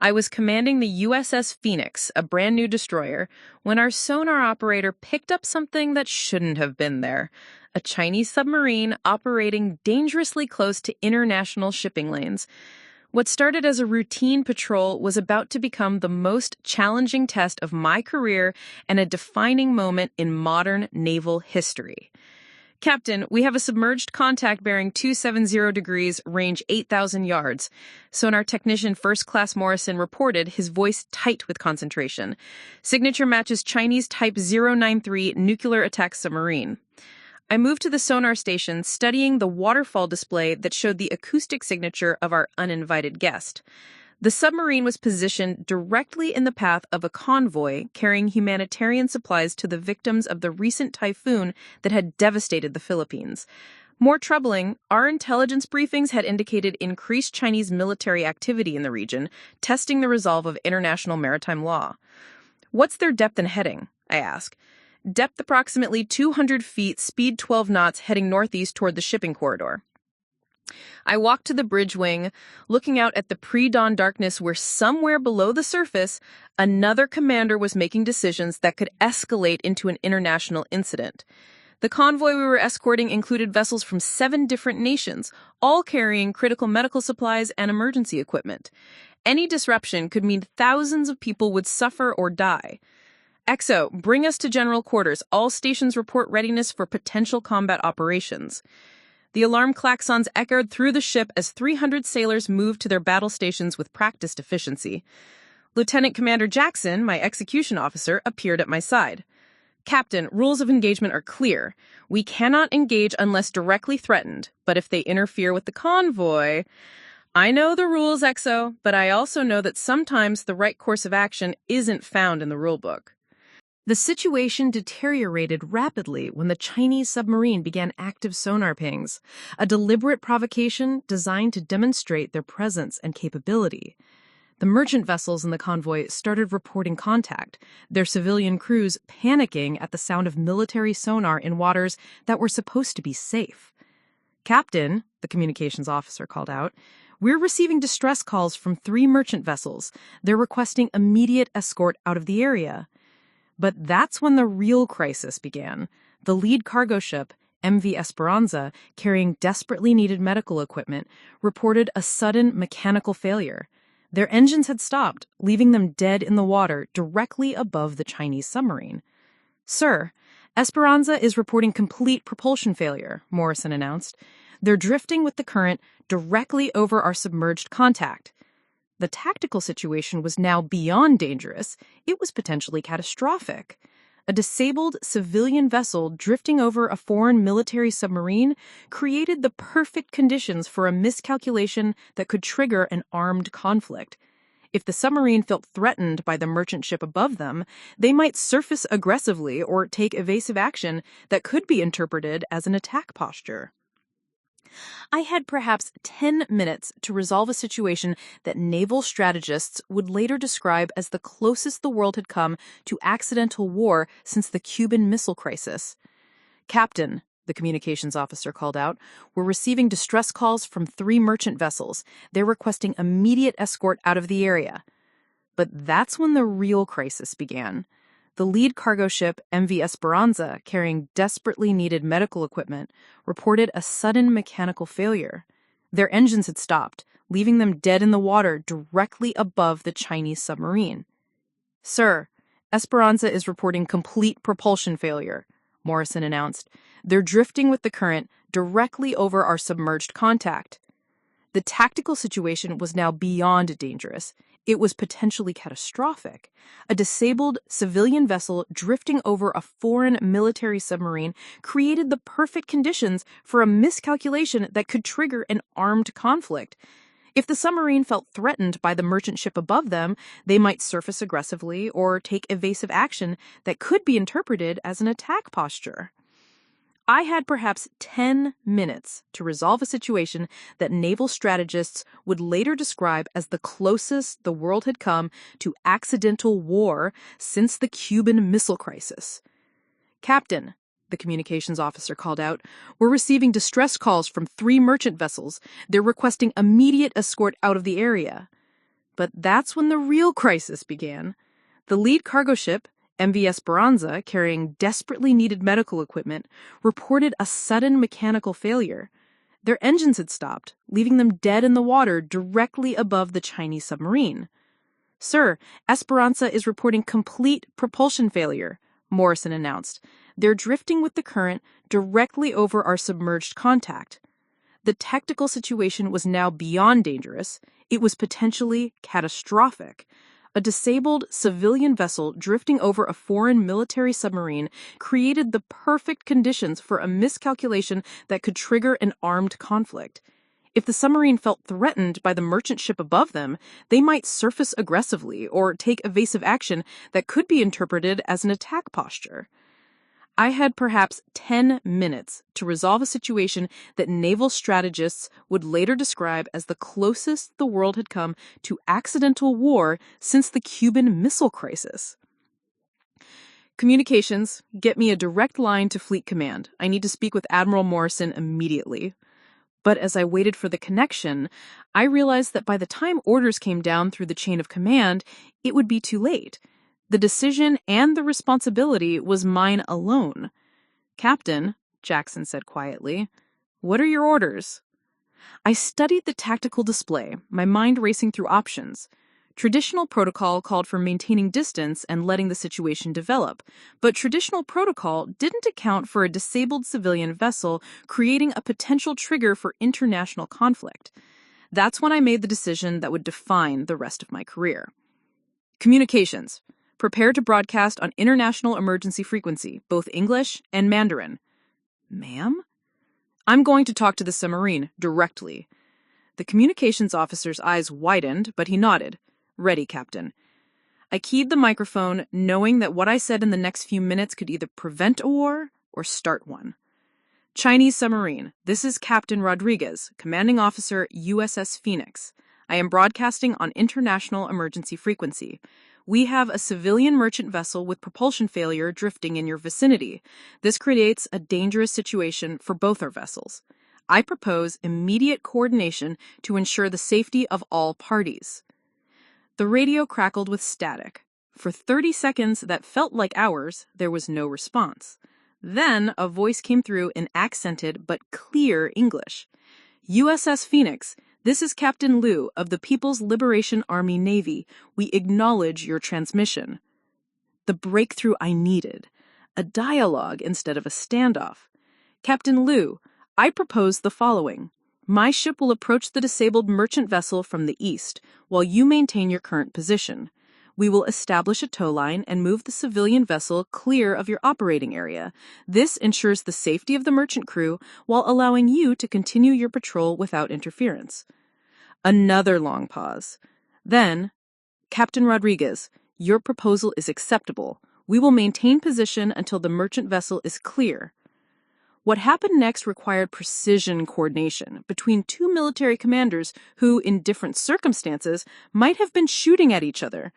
I was commanding the USS Phoenix, a brand new destroyer, when our sonar operator picked up something that shouldn't have been there. A Chinese submarine operating dangerously close to international shipping lanes. What started as a routine patrol was about to become the most challenging test of my career and a defining moment in modern naval history. "Captain, we have a submerged contact bearing 270 degrees, range 8,000 yards. Sonar technician First Class Morrison reported, his voice tight with concentration. Signature matches Chinese Type 093 nuclear attack submarine. I moved to the sonar station, studying the waterfall display that showed the acoustic signature of our uninvited guest. The submarine was positioned directly in the path of a convoy carrying humanitarian supplies to the victims of the recent typhoon that had devastated the Philippines. More troubling, our intelligence briefings had indicated increased Chinese military activity in the region, testing the resolve of international maritime law. What's their depth and heading? I ask. Depth approximately 200 feet, speed 12 knots, heading northeast toward the shipping corridor. I walked to the bridge wing, looking out at the pre-dawn darkness where somewhere below the surface, another commander was making decisions that could escalate into an international incident. The convoy we were escorting included vessels from 7 different nations, all carrying critical medical supplies and emergency equipment. Any disruption could mean thousands of people would suffer or die. XO, bring us to general quarters. All stations report readiness for potential combat operations. The alarm klaxons echoed through the ship as 300 sailors moved to their battle stations with practiced efficiency. Lieutenant Commander Jackson, my execution officer, appeared at my side. Captain, rules of engagement are clear. We cannot engage unless directly threatened, but if they interfere with the convoy... I know the rules, XO, but I also know that sometimes the right course of action isn't found in the rulebook. The situation deteriorated rapidly when the Chinese submarine began active sonar pings, a deliberate provocation designed to demonstrate their presence and capability. The merchant vessels in the convoy started reporting contact, their civilian crews panicking at the sound of military sonar in waters that were supposed to be safe. Captain, the communications officer called out, we're receiving distress calls from 3 merchant vessels. They're requesting immediate escort out of the area. But that's when the real crisis began. The lead cargo ship, MV Esperanza, carrying desperately needed medical equipment, reported a sudden mechanical failure. Their engines had stopped, leaving them dead in the water directly above the Chinese submarine. Sir, Esperanza is reporting complete propulsion failure, Morrison announced. They're drifting with the current directly over our submerged contact. The tactical situation was now beyond dangerous. It was potentially catastrophic. A disabled civilian vessel drifting over a foreign military submarine created the perfect conditions for a miscalculation that could trigger an armed conflict. If the submarine felt threatened by the merchant ship above them, they might surface aggressively or take evasive action that could be interpreted as an attack posture. I had perhaps 10 minutes to resolve a situation that naval strategists would later describe as the closest the world had come to accidental war since the Cuban Missile Crisis. Captain, the communications officer called out, we're receiving distress calls from 3 merchant vessels. They're requesting immediate escort out of the area. But that's when the real crisis began. The lead cargo ship, MV Esperanza, carrying desperately needed medical equipment, reported a sudden mechanical failure. Their engines had stopped, leaving them dead in the water directly above the Chinese submarine. Sir, Esperanza is reporting complete propulsion failure, Morrison announced. They're drifting with the current directly over our submerged contact. The tactical situation was now beyond dangerous. It was potentially catastrophic. A disabled civilian vessel drifting over a foreign military submarine created the perfect conditions for a miscalculation that could trigger an armed conflict. If the submarine felt threatened by the merchant ship above them, they might surface aggressively or take evasive action that could be interpreted as an attack posture. I had perhaps 10 minutes to resolve a situation that naval strategists would later describe as the closest the world had come to accidental war since the Cuban Missile Crisis. Captain, the communications officer called out, we're receiving distress calls from 3 merchant vessels. They're requesting immediate escort out of the area. But that's when the real crisis began. The lead cargo ship, MV Esperanza, carrying desperately needed medical equipment, reported a sudden mechanical failure. Their engines had stopped, leaving them dead in the water directly above the Chinese submarine. Sir, Esperanza is reporting complete propulsion failure, Morrison announced. They're drifting with the current directly over our submerged contact. The tactical situation was now beyond dangerous. It was potentially catastrophic. A disabled civilian vessel drifting over a foreign military submarine created the perfect conditions for a miscalculation that could trigger an armed conflict. If the submarine felt threatened by the merchant ship above them, they might surface aggressively or take evasive action that could be interpreted as an attack posture. I had perhaps 10 minutes to resolve a situation that naval strategists would later describe as the closest the world had come to accidental war since the Cuban Missile Crisis. Communications, get me a direct line to Fleet Command. I need to speak with Admiral Morrison immediately. But as I waited for the connection, I realized that by the time orders came down through the chain of command, it would be too late. The decision and the responsibility was mine alone. "Captain," Jackson said quietly, "what are your orders?" I studied the tactical display, my mind racing through options. Traditional protocol called for maintaining distance and letting the situation develop, but traditional protocol didn't account for a disabled civilian vessel creating a potential trigger for international conflict. That's when I made the decision that would define the rest of my career. Communications. Prepare to broadcast on international emergency frequency, both English and Mandarin. "Ma'am?" "I'm going to talk to the submarine directly." The communications officer's eyes widened, but he nodded. "Ready, Captain." I keyed the microphone, knowing that what I said in the next few minutes could either prevent a war or start one. "Chinese submarine. This is Captain Rodriguez, commanding officer, USS Phoenix. I am broadcasting on international emergency frequency. We have a civilian merchant vessel with propulsion failure drifting in your vicinity. This creates a dangerous situation for both our vessels. I propose immediate coordination to ensure the safety of all parties." The radio crackled with static. For 30 seconds that felt like hours, there was no response. Then a voice came through in accented but clear English. "USS Phoenix, this is Captain Liu of the People's Liberation Army Navy. We acknowledge your transmission." The breakthrough I needed. A dialogue instead of a standoff. "Captain Liu, I propose the following. My ship will approach the disabled merchant vessel from the east, while you maintain your current position. We will establish a tow line and move the civilian vessel clear of your operating area. This ensures the safety of the merchant crew while allowing you to continue your patrol without interference." Another long pause. Then, "Captain Rodriguez, your proposal is acceptable. We will maintain position until the merchant vessel is clear." What happened next required precision coordination between two military commanders who, in different circumstances, might have been shooting at each other.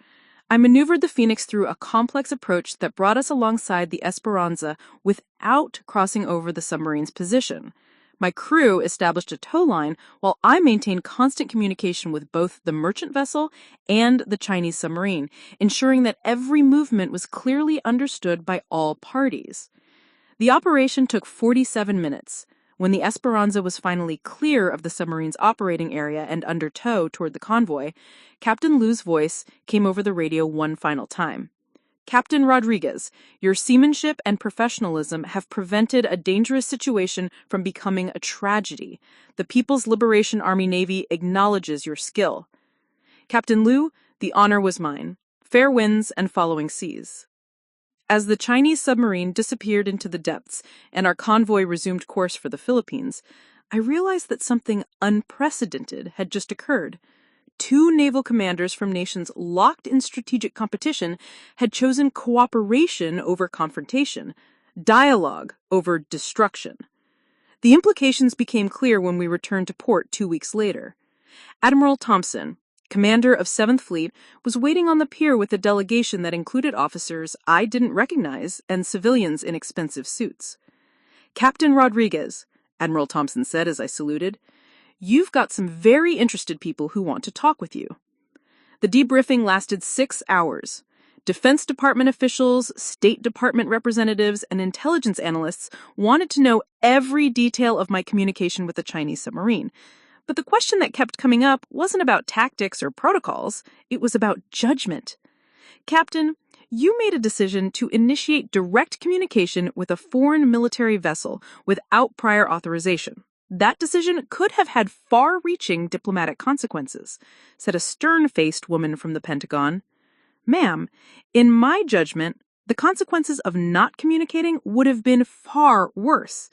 I maneuvered the Phoenix through a complex approach that brought us alongside the Esperanza without crossing over the submarine's position. My crew established a tow line while I maintained constant communication with both the merchant vessel and the Chinese submarine, ensuring that every movement was clearly understood by all parties. The operation took 47 minutes. When the Esperanza was finally clear of the submarine's operating area and under tow toward the convoy, Captain Liu's voice came over the radio one final time. "Captain Rodriguez, your seamanship and professionalism have prevented a dangerous situation from becoming a tragedy. The People's Liberation Army Navy acknowledges your skill." "Captain Liu, the honor was mine. Fair winds and following seas." As the Chinese submarine disappeared into the depths and our convoy resumed course for the Philippines, I realized that something unprecedented had just occurred. Two naval commanders from nations locked in strategic competition had chosen cooperation over confrontation, dialogue over destruction. The implications became clear when we returned to port 2 weeks later. Admiral Thompson, commander of 7th Fleet, was waiting on the pier with a delegation that included officers I didn't recognize and civilians in expensive suits. "Captain Rodriguez," Admiral Thompson said as I saluted, "you've got some very interested people who want to talk with you." The debriefing lasted 6 hours. Defense Department officials, State Department representatives, and intelligence analysts wanted to know every detail of my communication with the Chinese submarine. But the question that kept coming up wasn't about tactics or protocols. It was about judgment. "Captain, you made a decision to initiate direct communication with a foreign military vessel without prior authorization. That decision could have had far-reaching diplomatic consequences," said a stern-faced woman from the Pentagon. "Ma'am, in my judgment, the consequences of not communicating would have been far worse.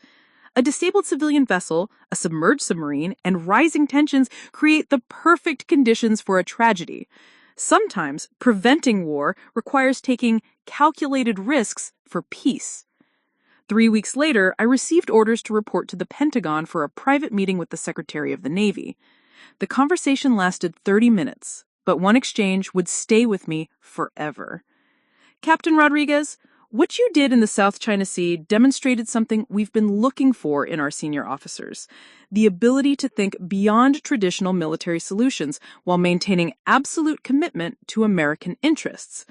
A disabled civilian vessel, a submerged submarine, and rising tensions create the perfect conditions for a tragedy. Sometimes preventing war requires taking calculated risks for peace." 3 weeks later, I received orders to report to the Pentagon for a private meeting with the Secretary of the Navy. The conversation lasted 30 minutes, but one exchange would stay with me forever. Captain Rodriguez, what you did in the South China Sea demonstrated something we've been looking for in our senior officers: the ability to think beyond traditional military solutions while maintaining absolute commitment to American interests.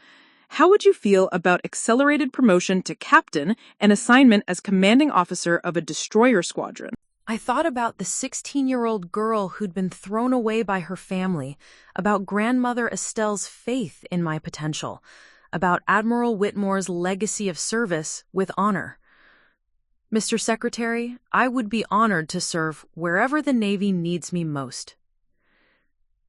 How would you feel about accelerated promotion to captain and assignment as commanding officer of a destroyer squadron? I thought about the 16-year-old girl who'd been thrown away by her family, about grandmother Estelle's faith in my potential, about Admiral Whitmore's legacy of service with honor. Mr. Secretary, I would be honored to serve wherever the Navy needs me most.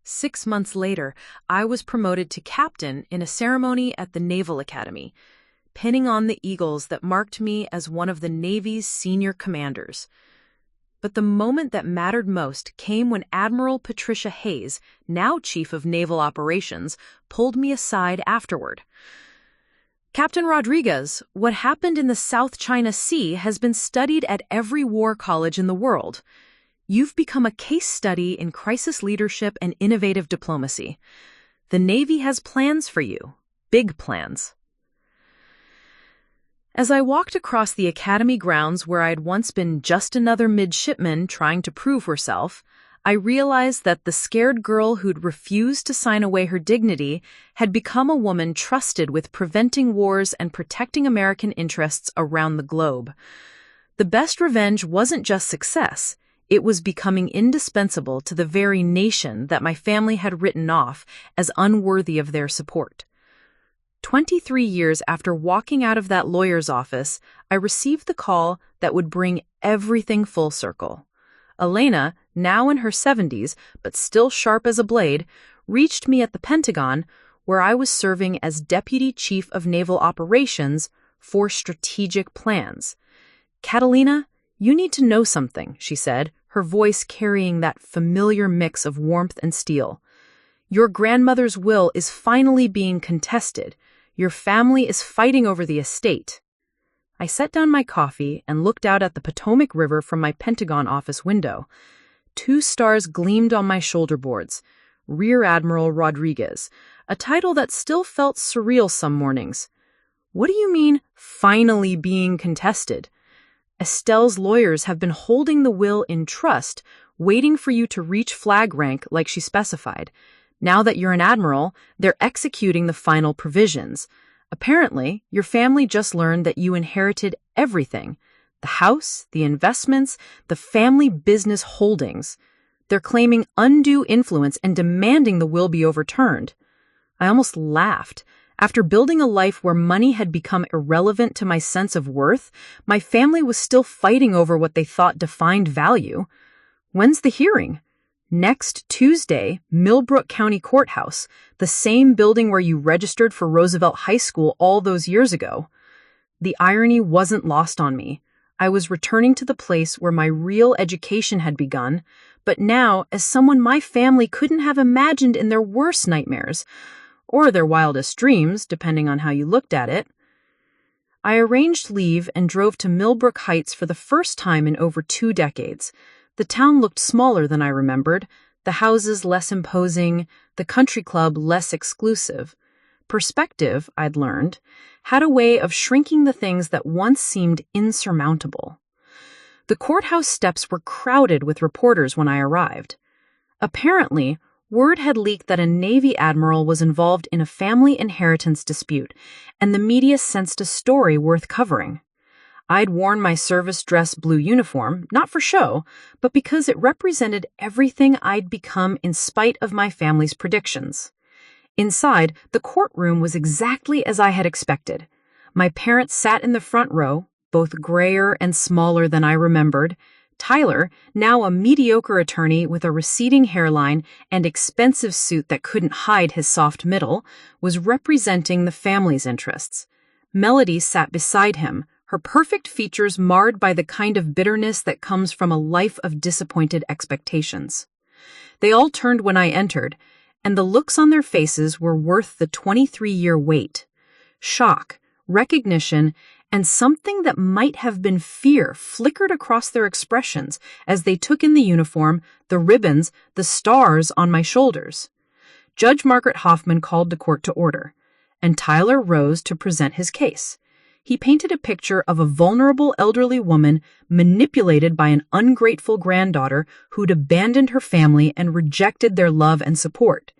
6 months later, I was promoted to captain in a ceremony at the Naval Academy, pinning on the eagles that marked me as one of the Navy's senior commanders. But the moment that mattered most came when Admiral Patricia Hayes, now Chief of Naval Operations, pulled me aside afterward. Captain Rodriguez, what happened in the South China Sea has been studied at every war college in the world. You've become a case study in crisis leadership and innovative diplomacy. The Navy has plans for you, big plans. As I walked across the academy grounds where I'd once been just another midshipman trying to prove herself, I realized that the scared girl who'd refused to sign away her dignity had become a woman trusted with preventing wars and protecting American interests around the globe. The best revenge wasn't just success. It was becoming indispensable to the very nation that my family had written off as unworthy of their support. 23 years after walking out of that lawyer's office, I received the call that would bring everything full circle. Elena, now in her 70s, but still sharp as a blade, reached me at the Pentagon, where I was serving as Deputy Chief of Naval Operations for Strategic Plans. "Catalina, you need to know something," she said, her voice carrying that familiar mix of warmth and steel. "Your grandmother's will is finally being contested. Your family is fighting over the estate." I set down my coffee and looked out at the Potomac River from my Pentagon office window. 2 stars gleamed on my shoulder boards. Rear Admiral Rodriguez, a title that still felt surreal some mornings. "What do you mean, finally being contested?" "Estelle's lawyers have been holding the will in trust, waiting for you to reach flag rank like she specified. Now that you're an admiral, they're executing the final provisions. Apparently, your family just learned that you inherited everything: the house, the investments, the family business holdings. They're claiming undue influence and demanding the will be overturned." I almost laughed. After building a life where money had become irrelevant to my sense of worth, my family was still fighting over what they thought defined value. "When's the hearing?" "Next Tuesday, Millbrook County Courthouse, the same building where you registered for Roosevelt High School all those years ago." The irony wasn't lost on me. I was returning to the place where my real education had begun, but now as someone my family couldn't have imagined in their worst nightmares, or their wildest dreams, depending on how you looked at it. I arranged leave and drove to Millbrook Heights for the first time in over 2 decades. The town looked smaller than I remembered, the houses less imposing, the country club less exclusive. Perspective, I'd learned, had a way of shrinking the things that once seemed insurmountable. The courthouse steps were crowded with reporters when I arrived. Apparently, word had leaked that a Navy admiral was involved in a family inheritance dispute, and the media sensed a story worth covering. I'd worn my service dress blue uniform, not for show, but because it represented everything I'd become in spite of my family's predictions. Inside, the courtroom was exactly as I had expected. My parents sat in the front row, both grayer and smaller than I remembered. Tyler, now a mediocre attorney with a receding hairline and expensive suit that couldn't hide his soft middle, was representing the family's interests. Melody sat beside him, her perfect features marred by the kind of bitterness that comes from a life of disappointed expectations. They all turned when I entered, and the looks on their faces were worth the 23-year wait. Shock, recognition, and something that might have been fear flickered across their expressions as they took in the uniform, the ribbons, the stars on my shoulders. Judge Margaret Hoffman called the court to order, and Tyler rose to present his case. He painted a picture of a vulnerable elderly woman manipulated by an ungrateful granddaughter who'd abandoned her family and rejected their love and support.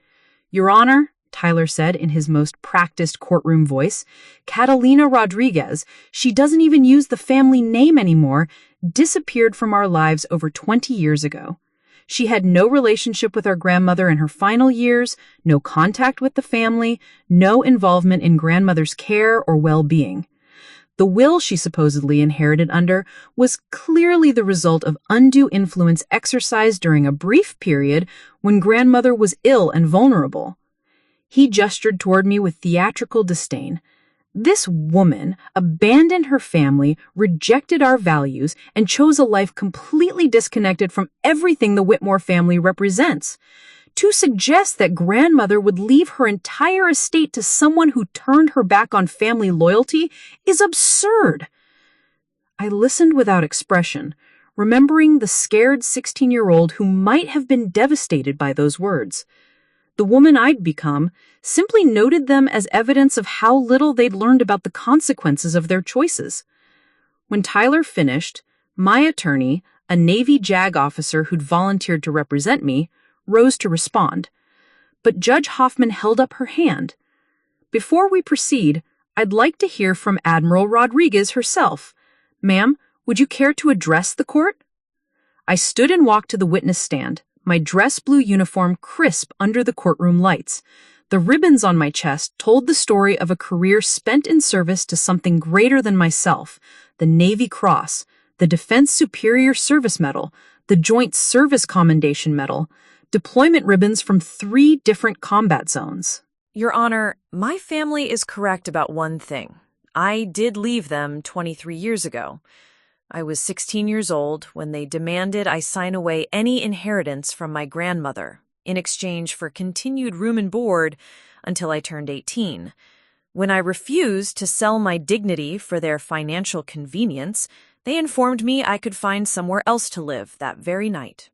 "Your Honor," Tyler said in his most practiced courtroom voice, "Catalina Rodriguez, she doesn't even use the family name anymore, disappeared from our lives over 20 years ago. She had no relationship with our grandmother in her final years, no contact with the family, no involvement in grandmother's care or well-being. The will she supposedly inherited under was clearly the result of undue influence exercised during a brief period when grandmother was ill and vulnerable." He gestured toward me with theatrical disdain. "This woman abandoned her family, rejected our values, and chose a life completely disconnected from everything the Whitmore family represents. To suggest that grandmother would leave her entire estate to someone who turned her back on family loyalty is absurd." I listened without expression, remembering the scared 16-year-old who might have been devastated by those words. The woman I'd become simply noted them as evidence of how little they'd learned about the consequences of their choices. When Tyler finished, my attorney, a Navy JAG officer who'd volunteered to represent me, rose to respond. But Judge Hoffman held up her hand. "Before we proceed, I'd like to hear from Admiral Rodriguez herself. Ma'am, would you care to address the court?" I stood and walked to the witness stand, my dress blue uniform crisp under the courtroom lights. The ribbons on my chest told the story of a career spent in service to something greater than myself: the Navy Cross, the Defense Superior Service Medal, the Joint Service Commendation Medal, deployment ribbons from 3 different combat zones. Your Honor, my family is correct about one thing. I did leave them 23 years ago. I was 16 years old when they demanded I sign away any inheritance from my grandmother in exchange for continued room and board until I turned 18. When I refused to sell my dignity for their financial convenience, they informed me I could find somewhere else to live that very night.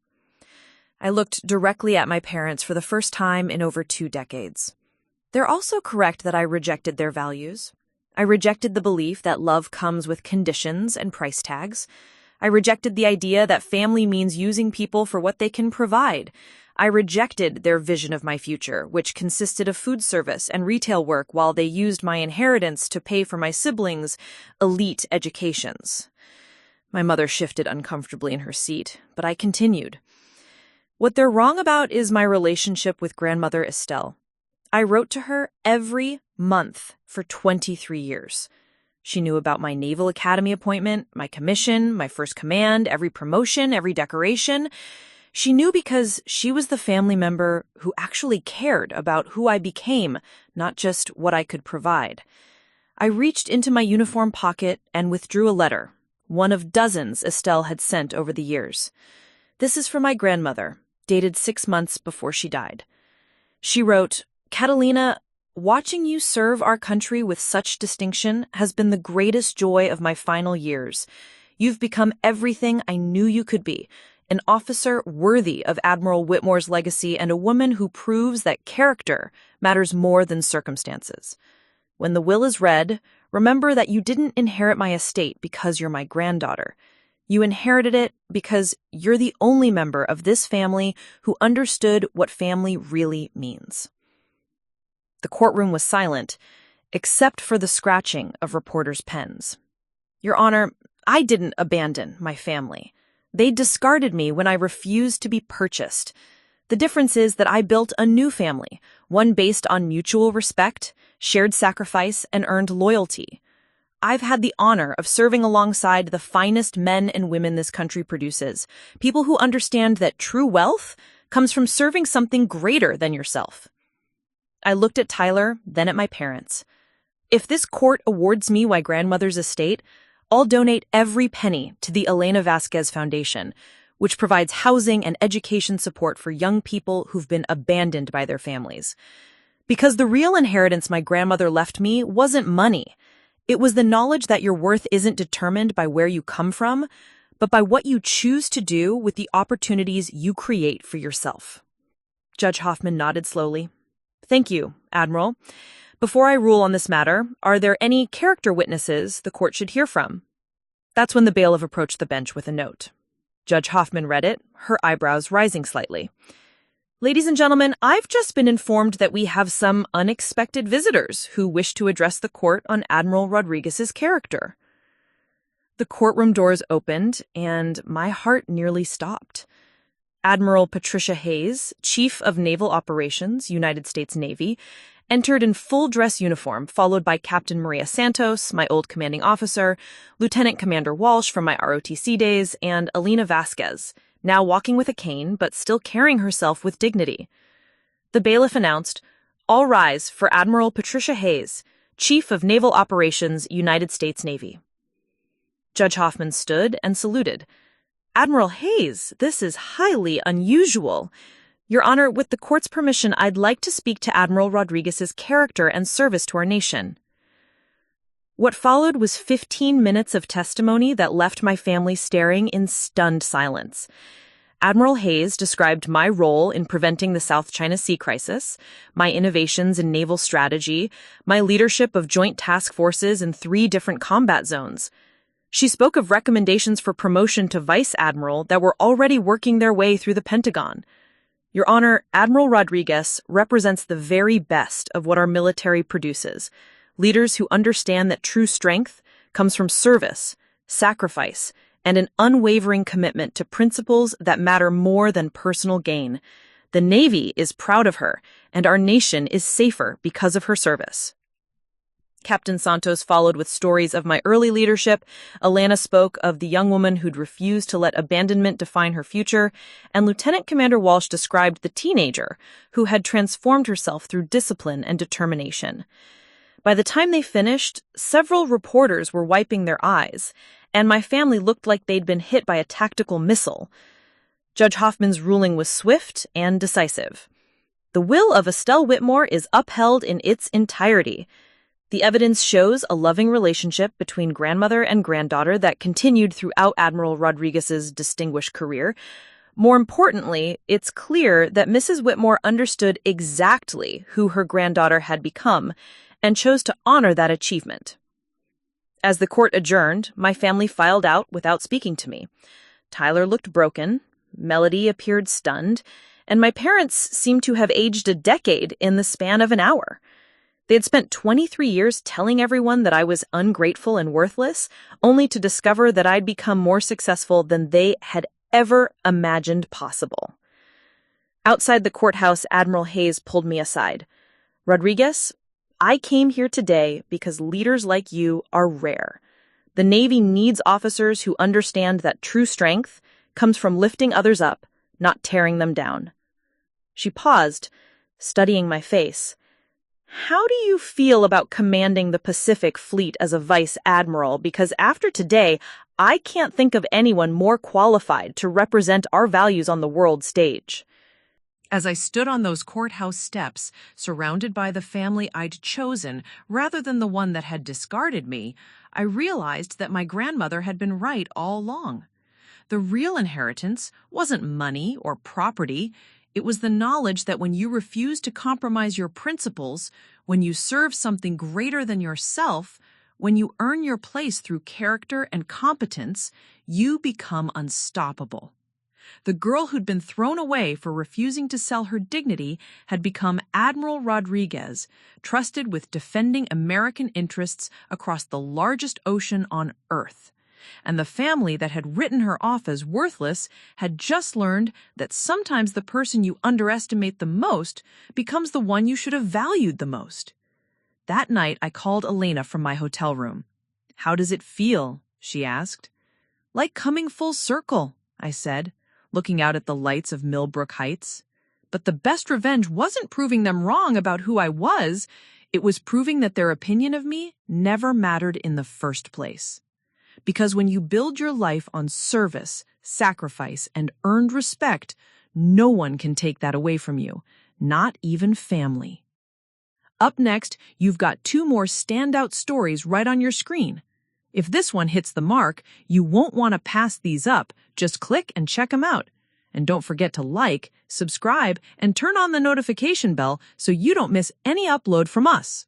I looked directly at my parents for the first time in over 2 decades. They're also correct that I rejected their values. I rejected the belief that love comes with conditions and price tags. I rejected the idea that family means using people for what they can provide. I rejected their vision of my future, which consisted of food service and retail work while they used my inheritance to pay for my siblings' elite educations. My mother shifted uncomfortably in her seat, but I continued. What they're wrong about is my relationship with grandmother Estelle. I wrote to her every month for 23 years. She knew about my Naval Academy appointment, my commission, my first command, every promotion, every decoration. She knew because she was the family member who actually cared about who I became, not just what I could provide. I reached into my uniform pocket and withdrew a letter, one of dozens Estelle had sent over the years. This is from my grandmother, dated 6 months before she died. She wrote, "Catalina, watching you serve our country with such distinction has been the greatest joy of my final years. You've become everything I knew you could be, an officer worthy of Admiral Whitmore's legacy and a woman who proves that character matters more than circumstances. When the will is read, remember that you didn't inherit my estate because you're my granddaughter. You inherited it because you're the only member of this family who understood what family really means." The courtroom was silent, except for the scratching of reporters' pens. Your Honor, I didn't abandon my family. They discarded me when I refused to be purchased. The difference is that I built a new family, one based on mutual respect, shared sacrifice, and earned loyalty. I've had the honor of serving alongside the finest men and women this country produces, people who understand that true wealth comes from serving something greater than yourself. I looked at Tyler, then at my parents. If this court awards me my grandmother's estate, I'll donate every penny to the Elena Vasquez Foundation, which provides housing and education support for young people who've been abandoned by their families. Because the real inheritance my grandmother left me wasn't money. It was the knowledge that your worth isn't determined by where you come from, but by what you choose to do with the opportunities you create for yourself. Judge Hoffman nodded slowly. Thank you, Admiral. Before I rule on this matter, are there any character witnesses the court should hear from? That's when the bailiff approached the bench with a note. Judge Hoffman read it, her eyebrows rising slightly. Ladies and gentlemen, I've just been informed that we have some unexpected visitors who wish to address the court on Admiral Rodriguez's character. The courtroom doors opened, and my heart nearly stopped. Admiral Patricia Hayes, Chief of Naval Operations, United States Navy, entered in full dress uniform, followed by Captain Maria Santos, my old commanding officer, Lieutenant Commander Walsh from my ROTC days, and Alina Vasquez, now walking with a cane but still carrying herself with dignity. The bailiff announced, "All rise for Admiral Patricia Hayes, Chief of Naval Operations, United States Navy." Judge Hoffman stood and saluted. "Admiral Hayes, this is highly unusual. Your Honor, with the court's permission, I'd like to speak to Admiral Rodriguez's character and service to our nation." What followed was 15 minutes of testimony that left my family staring in stunned silence. Admiral Hayes described my role in preventing the South China Sea crisis, my innovations in naval strategy, my leadership of joint task forces in 3 different combat zones. She spoke of recommendations for promotion to vice admiral that were already working their way through the Pentagon. Your Honor, Admiral Rodriguez represents the very best of what our military produces, leaders who understand that true strength comes from service, sacrifice, and an unwavering commitment to principles that matter more than personal gain. The Navy is proud of her, and our nation is safer because of her service. Captain Santos followed with stories of my early leadership. Alana spoke of the young woman who'd refused to let abandonment define her future, and Lieutenant Commander Walsh described the teenager who had transformed herself through discipline and determination. By the time they finished, several reporters were wiping their eyes, and my family looked like they'd been hit by a tactical missile. Judge Hoffman's ruling was swift and decisive. The will of Estelle Whitmore is upheld in its entirety. The evidence shows a loving relationship between grandmother and granddaughter that continued throughout Admiral Rodriguez's distinguished career. More importantly, it's clear that Mrs. Whitmore understood exactly who her granddaughter had become and chose to honor that achievement. As the court adjourned, my family filed out without speaking to me. Tyler looked broken, Melody appeared stunned, and my parents seemed to have aged a decade in the span of an hour. They had spent 23 years telling everyone that I was ungrateful and worthless, only to discover that I'd become more successful than they had ever imagined possible. Outside the courthouse, Admiral Hayes pulled me aside. "Rodriguez, I came here today because leaders like you are rare. The Navy needs officers who understand that true strength comes from lifting others up, not tearing them down." She paused, studying my face. "How do you feel about commanding the Pacific Fleet as a vice admiral? Because after today, I can't think of anyone more qualified to represent our values on the world stage." As I stood on those courthouse steps, surrounded by the family I'd chosen rather than the one that had discarded me, I realized that my grandmother had been right all along. The real inheritance wasn't money or property. It was the knowledge that when you refuse to compromise your principles, when you serve something greater than yourself, when you earn your place through character and competence, you become unstoppable. The girl who'd been thrown away for refusing to sell her dignity had become Admiral Rodriguez, trusted with defending American interests across the largest ocean on Earth. And the family that had written her off as worthless had just learned that sometimes the person you underestimate the most becomes the one you should have valued the most. That night, I called Elena from my hotel room. "How does it feel?" she asked. "Like coming full circle," I said, looking out at the lights of Millbrook Heights. But the best revenge wasn't proving them wrong about who I was. It was proving that their opinion of me never mattered in the first place. Because when you build your life on service, sacrifice, and earned respect, no one can take that away from you, not even family. Up next, you've got 2 more standout stories right on your screen. If this one hits the mark, you won't want to pass these up. Just click and check them out. And don't forget to like, subscribe, and turn on the notification bell so you don't miss any upload from us.